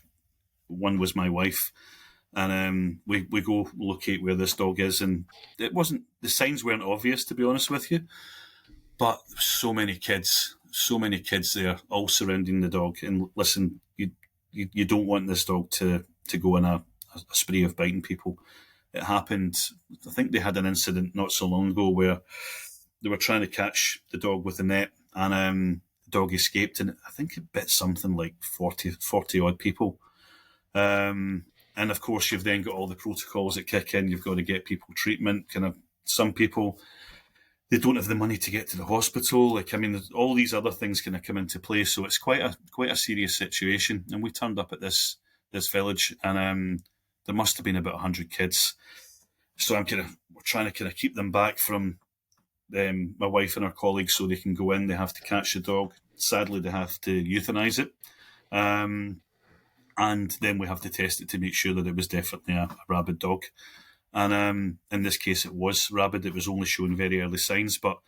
one was my wife, and we go locate where this dog is, and the signs weren't obvious, to be honest with you, but so many kids there, all surrounding the dog. And listen, you don't want this dog to go in a spree of biting people. It happened, I think they had an incident not so long ago where they were trying to catch the dog with a net, and the dog escaped, and I think it bit something like 40 odd people. And of course, you've then got all the protocols that kick in. You've got to get people treatment. Kind of, some people, they don't have the money to get to the hospital. Like, I mean, all these other things kind of come into play. So it's quite a serious situation. And we turned up at this village, and there must have been about 100 kids. So we're trying to kind of keep them back from my wife and her colleagues, so they can go in. They have to catch the dog. Sadly, they have to euthanize it. And then we have to test it to make sure that it was definitely a rabid dog. And in this case, it was rabid. It was only showing very early signs. But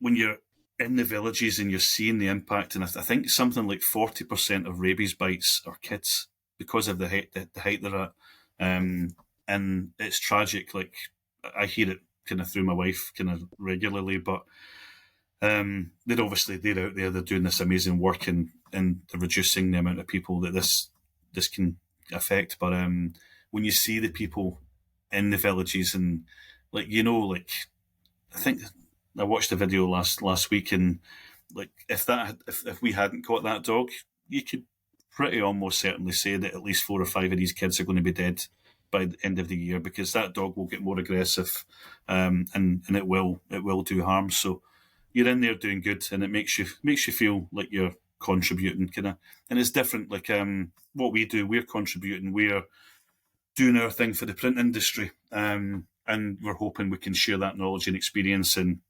when you're in the villages and you're seeing the impact, and I think something like 40% of rabies bites are kids because of the height they're at. And it's tragic. Like, I hear it kind of through my wife kind of regularly, but they're out there, they're doing this amazing work, and they're reducing the amount of people that this can affect. But when you see the people in the villages, and like, you know, like, I think I watched a video last week, and like, if we hadn't caught that dog, you could pretty almost certainly say that at least 4 or 5 of these kids are going to be dead by the end of the year, because that dog will get more aggressive, and it will do harm. So you're in there doing good, and it makes you feel like you're contributing, kind of. And it's different. Like what we do, we're contributing, we're doing our thing for the print industry, and we're hoping we can share that knowledge and experience, and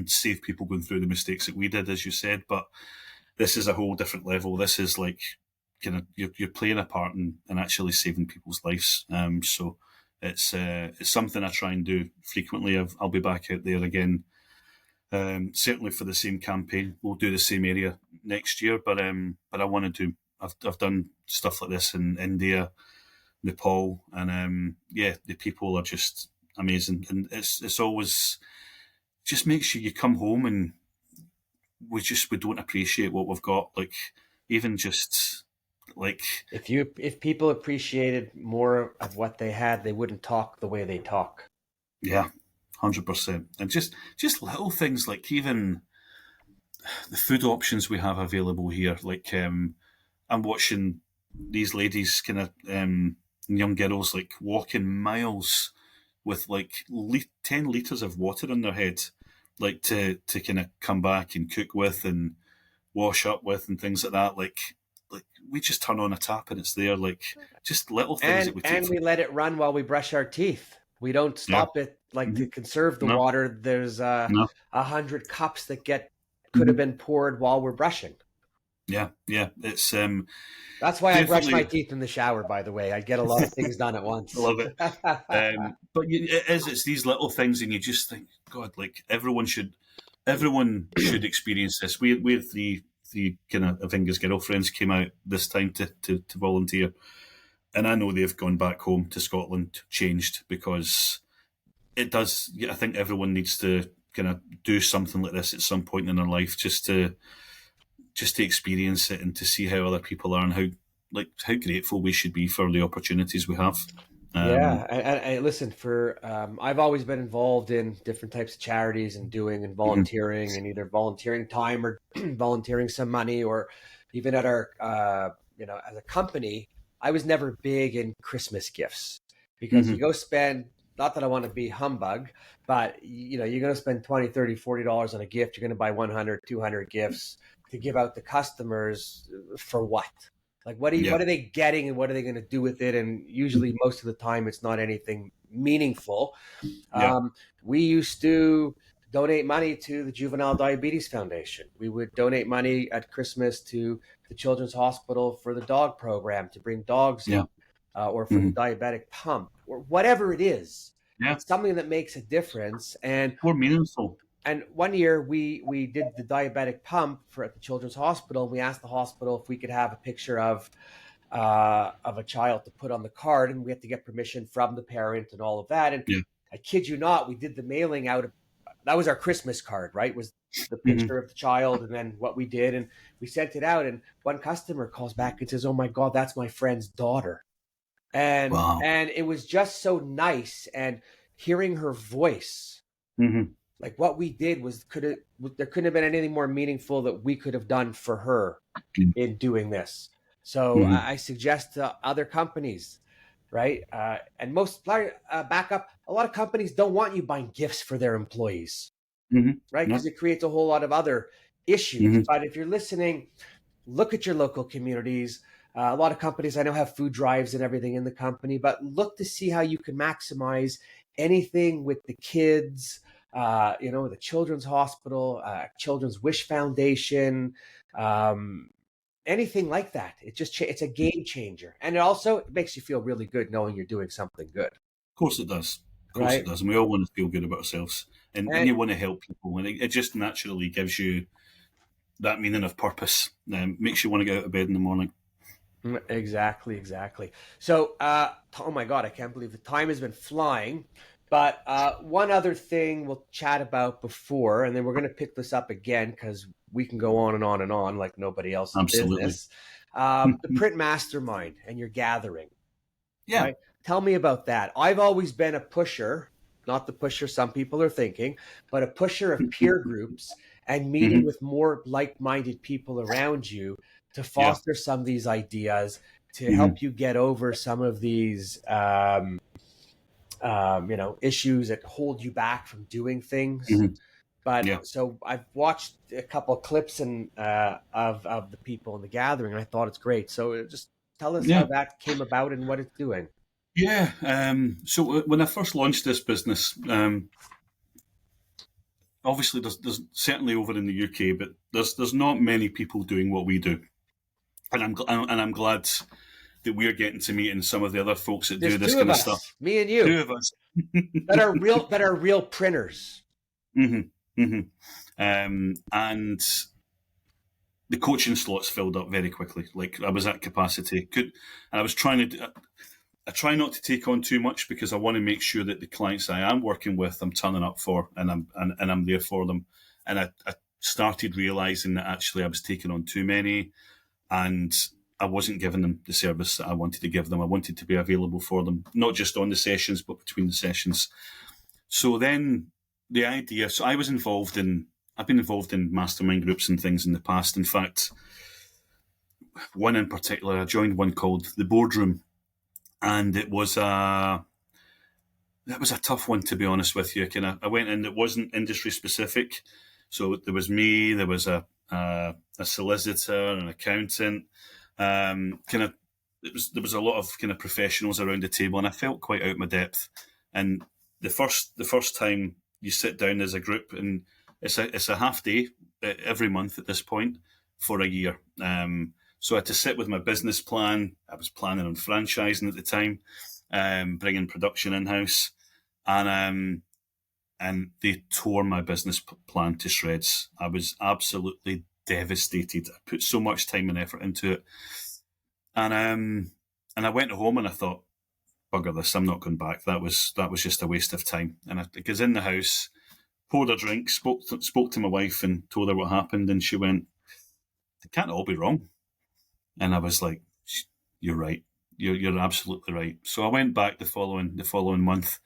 save people going through the mistakes that we did, as you said. But this is a whole different level. This is like, kind of, you're playing a part in actually saving people's lives. So it's something I try and do frequently. I'll be back out there again, certainly for the same campaign. We'll do the same area next year, but I want to do. I've done stuff like this in India, Nepal, and the people are just amazing, and it's always just makes sure you come home, and we don't appreciate what we've got. Like, even just like, if people appreciated more of what they had, they wouldn't talk the way they talk. Yeah, 100%. And just little things, like even the food options we have available here. Like, I'm watching these ladies, kind of young girls, like walking miles with like 10 litres of water in their head, like to kind of come back and cook with and wash up with and things like that. Like like we just turn on a tap and it's there. Like just little things that we take. And we let it run while we brush our teeth. We don't stop it. Like to conserve the water, there's 100 cups that could have been poured while we're brushing. Yeah. It's that's why I brush my teeth in the shower. By the way, I get a lot of things done at once. I love it. But it's these little things, and you just think, God, like everyone should experience this. We have the kind of Avinga's girlfriends came out this time to volunteer, and I know they've gone back home to Scotland changed, because it does. I think everyone needs to kind of do something like this at some point in their life, just to experience it and to see how other people are and how grateful we should be for the opportunities we have. And listen, I've always been involved in different types of charities and volunteering, and either volunteering time or volunteering some money, or even at our, as a company, I was never big in Christmas gifts, because you go spend, not that I want to be humbug, but you're going to spend $20, $30, $40 on a gift. You're going to buy 100, 200 gifts to give out to customers for what? Like, what are they getting, and what are they going to do with it? And usually most of the time it's not anything meaningful. We used to donate money to the Juvenile Diabetes Foundation. We would donate money at Christmas to the Children's Hospital for the dog program, to bring dogs in, or for the diabetic pump, or whatever it is. It's something that makes a difference and more meaningful. And one year we did the diabetic pump at the Children's Hospital. We asked the hospital if we could have a picture of a child to put on the card, and we had to get permission from the parent and all of that. And I kid you not, we did the mailing out. That was our Christmas card, right? Was the picture of the child, and then what we did, and we sent it out. And one customer calls back and says, "Oh my God, that's my friend's daughter," and it was just so nice, and hearing her voice. Like what we did there couldn't have been anything more meaningful that we could have done for her in doing this. So I suggest to other companies, right? And most back up, a lot of companies don't want you buying gifts for their employees, right? Because it creates a whole lot of other issues. But if you're listening, look at your local communities. A lot of companies I know have food drives and everything in the company, but look to see how you can maximize anything with the kids. The Children's Hospital, Children's Wish Foundation, anything like that. It's a game changer. And it makes you feel really good knowing you're doing something good. Of course it does. Of course it does. And we all want to feel good about ourselves. And you want to help people. And it just naturally gives you that meaning of purpose. Makes you want to get out of bed in the morning. Exactly. So, oh my God, I can't believe the time has been flying. But one other thing we'll chat about before, and then we're going to pick this up again because we can go on and on and on like nobody else's business. The Print Mastermind and your gathering. Yeah. Right? Tell me about that. I've always been a pusher, not the pusher some people are thinking, but a pusher of peer groups and meeting with more like-minded people around you to foster some of these ideas, to help you get over some of these issues that hold you back from doing things. But so I've watched a couple of clips of the people in the gathering, and I thought it's great. So just tell us how that came about and what it's doing. So when I first launched this business, obviously there's certainly over in the UK, but there's not many people doing what we do, and I'm glad that we're getting to meet and some of the other folks that do this kind of stuff. Me and you. Two of us. that are real printers. And the coaching slots filled up very quickly. Like I was at capacity. And I was I try not to take on too much because I want to make sure that the clients I am working with, I'm turning up for, and I'm there for them. And I started realizing that actually I was taking on too many, and I wasn't giving them the service that I wanted to give them. I wanted to be available for them, not just on the sessions, but between the sessions. So then the idea, I've been involved in mastermind groups and things in the past. In fact, one in particular, I joined one called The Boardroom, and it was a tough one, to be honest with you. I went in, it wasn't industry specific. So there was me, there was a solicitor, an accountant, Kind of, there was a lot of kind of professionals around the table, and I felt quite out of my depth. And the first time you sit down as a group, and it's a half day every month at this point for a year. So I had to sit with my business plan. I was planning on franchising at the time, bringing production in house, and they tore my business plan to shreds. I was absolutely devastated. I put so much time and effort into it, and I went home and I thought, bugger this, I'm not going back. That was just a waste of time. And I was in the house, poured a drink, spoke to my wife and told her what happened, and she went, "It can't all be wrong." And I was like, "You're right. You're absolutely right." So I went back the following month,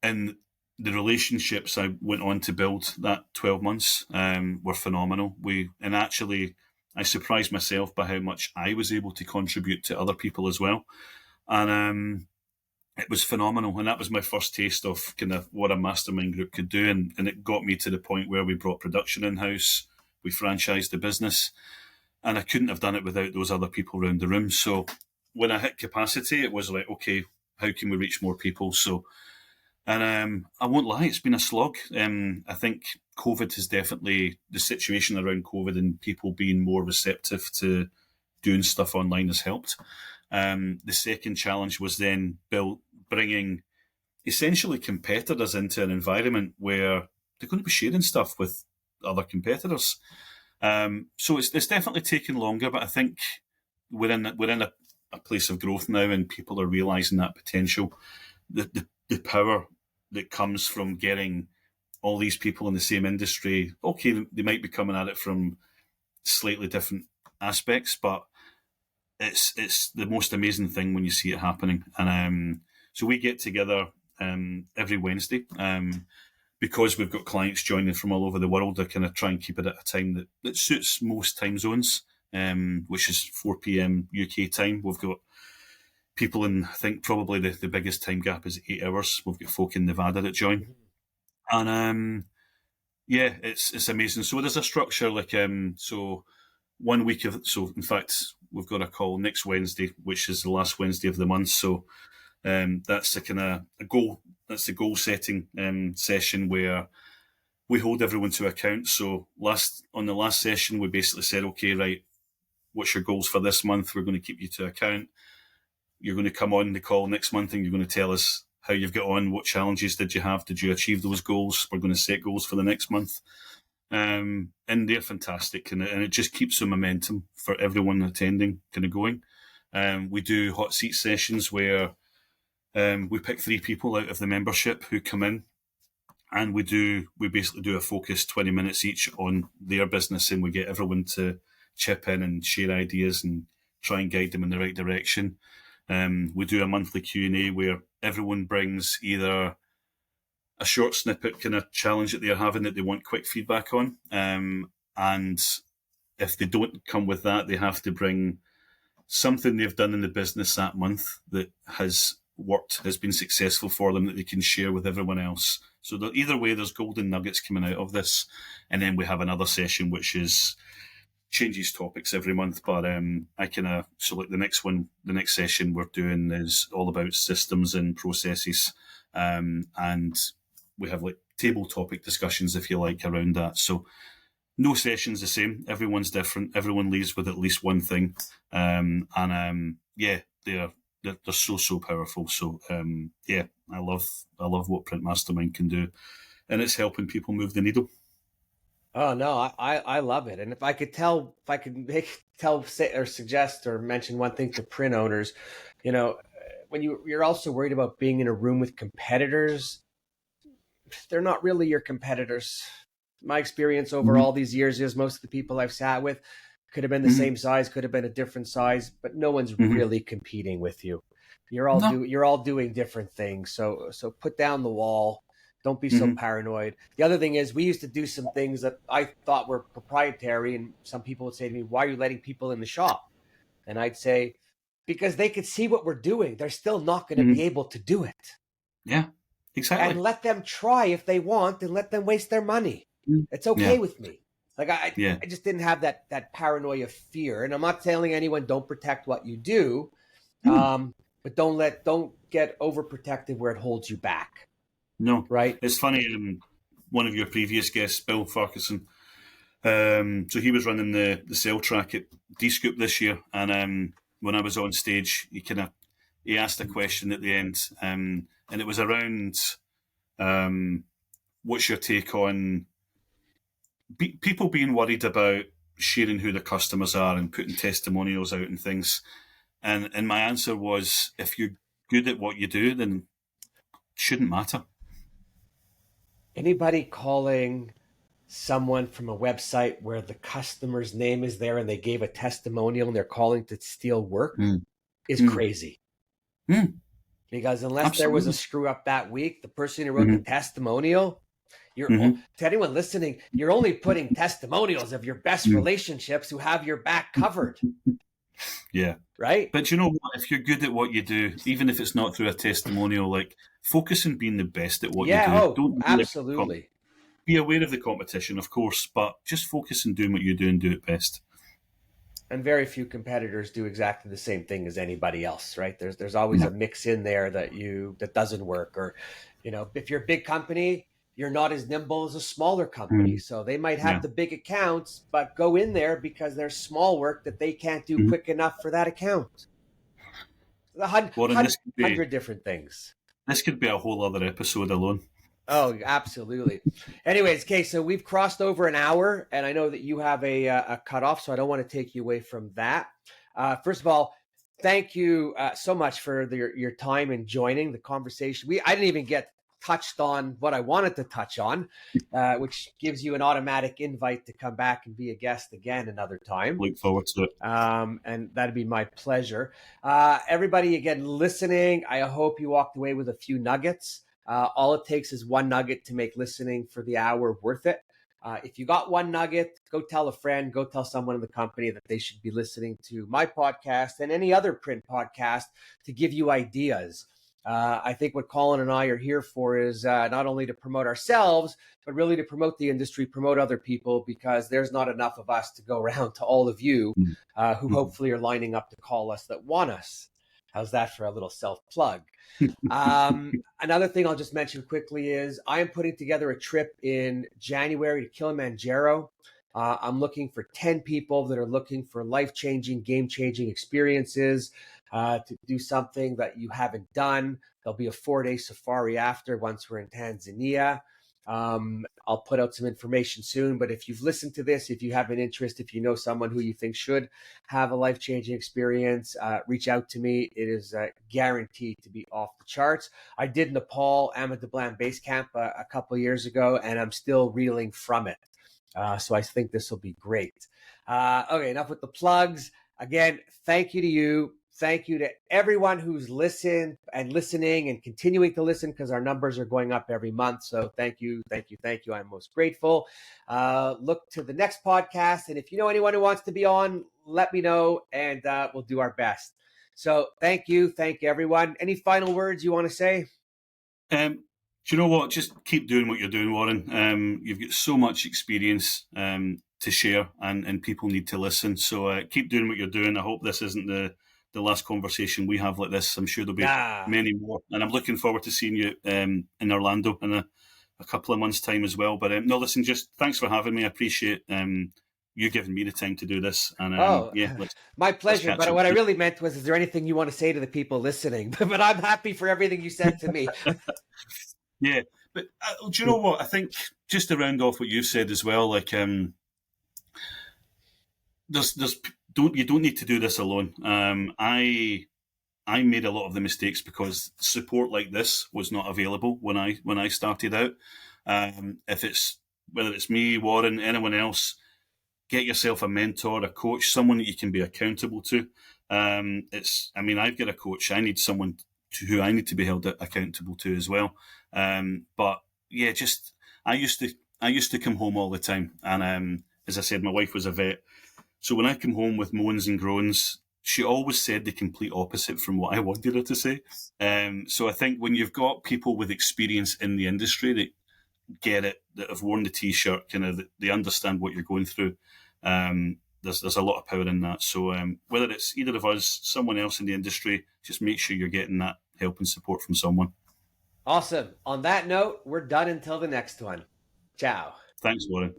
and the relationships I went on to build that 12 months were phenomenal. I surprised myself by how much I was able to contribute to other people as well. And it was phenomenal. And that was my first taste of kind of what a mastermind group could do. And it got me to the point where we brought production in-house, we franchised the business, and I couldn't have done it without those other people around the room. So when I hit capacity, it was like, okay, how can we reach more people? And I won't lie, it's been a slog. I think the situation around COVID and people being more receptive to doing stuff online has helped. The second challenge was then bringing essentially competitors into an environment where they're going to be sharing stuff with other competitors. So it's definitely taken longer, but I think we're in a place of growth now, and people are realising that potential, the power that comes from getting all these people in the same industry. Okay, they might be coming at it from slightly different aspects, but it's the most amazing thing when you see it happening. And so we get together every Wednesday because we've got clients joining from all over the world. I kind of try and keep it at a time that suits most time zones, which is 4 p.m. UK time. We've got people in, I think probably the biggest time gap is 8 hours. We've got folk in Nevada that join. And yeah, it's amazing. So there's a structure, like so 1 week in fact, we've got a call next Wednesday, which is the last Wednesday of the month. So that's the goal setting session where we hold everyone to account. So on the last session, we basically said, okay, right, what's your goals for this month? We're going to keep you to account. You're going to come on the call next month and you're going to tell us how you've got on, what challenges did you have, did you achieve those goals? We're going to set goals for the next month. And they're fantastic, and it just keeps the momentum for everyone attending kind of going. We do hot seat sessions where we pick 3 people out of the membership who come in, and we basically do a focus 20 minutes each on their business, and we get everyone to chip in and share ideas and try and guide them in the right direction. We do a monthly Q&A where everyone brings either a short snippet kind of challenge that they're having that they want quick feedback on. And if they don't come with that, they have to bring something they've done in the business that month that has been successful for them, that they can share with everyone else. So either way, there's golden nuggets coming out of this. And then we have another session, which changes topics every month, but so like the next session we're doing is all about systems and processes, and we have like table topic discussions, if you like, around that. So no session's the same. Everyone's different. Everyone leaves with at least one thing, yeah, they're so powerful. So yeah, I love what Print Mastermind can do, and it's helping people move the needle. Oh no, I love it. And if I could say or suggest or mention one thing to print owners, when you're also worried about being in a room with competitors, they're not really your competitors. My experience over all these years is most of the people I've sat with could have been the same size, could have been a different size, but no one's really competing with you. You're all doing different things. So put down the wall. Don't be so paranoid. The other thing is, we used to do some things that I thought were proprietary, and some people would say to me, "Why are you letting people in the shop?" And I'd say, because they could see what we're doing. They're still not going to be able to do it. Yeah, exactly. And let them try if they want, and let them waste their money. It's okay with me. Like I Yeah. just didn't have that paranoia fear. And I'm not telling anyone don't protect what you do, but don't get overprotective where it holds you back. No. Right? It's funny. One of your previous guests, Bill Farquharson, so he was running the cell track at D-Scoop this year, and when I was on stage, he asked a question at the end, and it was around what's your take on people being worried about sharing who the customers are and putting testimonials out and things, and my answer was, if you're good at what you do, then it shouldn't matter. Anybody calling someone from a website where the customer's name is there and they gave a testimonial and they're calling to steal work is crazy. Because unless there was a screw up that week, the person who wrote the testimonial, to anyone listening, you're only putting testimonials of your best relationships who have your back covered. Yeah. Right? But you know what? If you're good at what you do, even if it's not through a testimonial, like focus on being the best at what you do. Don't absolutely. Be aware of the competition, of course, but just focus on doing what you do and do it best. And very few competitors do exactly the same thing as anybody else, right? There's always a mix in there that doesn't work. Or, if you're a big company, you're not as nimble as a smaller company. So they might have the big accounts, but go in there because there's small work that they can't do quick enough for that account. 100 different things. This could be a whole other episode alone. Oh, absolutely. Anyways, okay, so we've crossed over an hour, and I know that you have a cutoff, so I don't want to take you away from that. First of all, thank you so much for your time and joining the conversation. I didn't even get touched on what I wanted to touch on, which gives you an automatic invite to come back and be a guest again another time. Look forward to it. And that'd be my pleasure. Everybody, again, listening, I hope you walked away with a few nuggets. All it takes is one nugget to make listening for the hour worth it. If you got one nugget, go tell a friend, go tell someone in the company that they should be listening to my podcast and any other print podcast to give you ideas. I think what Colin and I are here for is not only to promote ourselves, but really to promote the industry, promote other people, because there's not enough of us to go around to all of you who hopefully are lining up to call us that want us. How's that for a little self-plug? Another thing I'll just mention quickly is I am putting together a trip in January to Kilimanjaro. I'm looking for 10 people that are looking for life-changing, game-changing experiences to do something that you haven't done. There'll be a 4-day safari after once we're in Tanzania. I'll put out some information soon, but if you've listened to this, if you have an interest, if you know someone who you think should have a life-changing experience, reach out to me. It is guaranteed to be off the charts. I did Nepal, Amit Dablam Base Camp a couple of years ago, and I'm still reeling from it. So I think this will be great. Okay, enough with the plugs. Again, thank you to you. Thank you to everyone who's listened and listening and continuing to listen, because our numbers are going up every month. So thank you. I'm most grateful. Look to the next podcast. And if you know anyone who wants to be on, let me know and we'll do our best. So thank you. Thank everyone. Any final words you want to say? Do you know what? Just keep doing what you're doing, Warren. You've got so much experience to share and people need to listen. So keep doing what you're doing. I hope this isn't the last conversation we have like this. I'm sure there'll be many more, and I'm looking forward to seeing you in Orlando in a couple of months' time as well. But no, listen, just thanks for having me. I appreciate you giving me the time to do this. And my pleasure. But what I really meant was, is there anything you want to say to the people listening? But I'm happy for everything you said to me. Yeah, but do you know what? I think just to round off what you said as well, like you don't need to do this alone. I made a lot of the mistakes because support like this was not available when I started out. Whether it's me, Warren, anyone else, get yourself a mentor, a coach, someone that you can be accountable to. I've got a coach. I need someone who I need to be held accountable to as well. But yeah, I used to come home all the time, and as I said, my wife was a vet. So when I come home with moans and groans, she always said the complete opposite from what I wanted her to say. So I think when you've got people with experience in the industry that get it, that have worn the T-shirt, kind of, they understand what you're going through. There's a lot of power in that. So whether it's either of us, someone else in the industry, just make sure you're getting that help and support from someone. Awesome. On that note, we're done until the next one. Ciao. Thanks, Warren.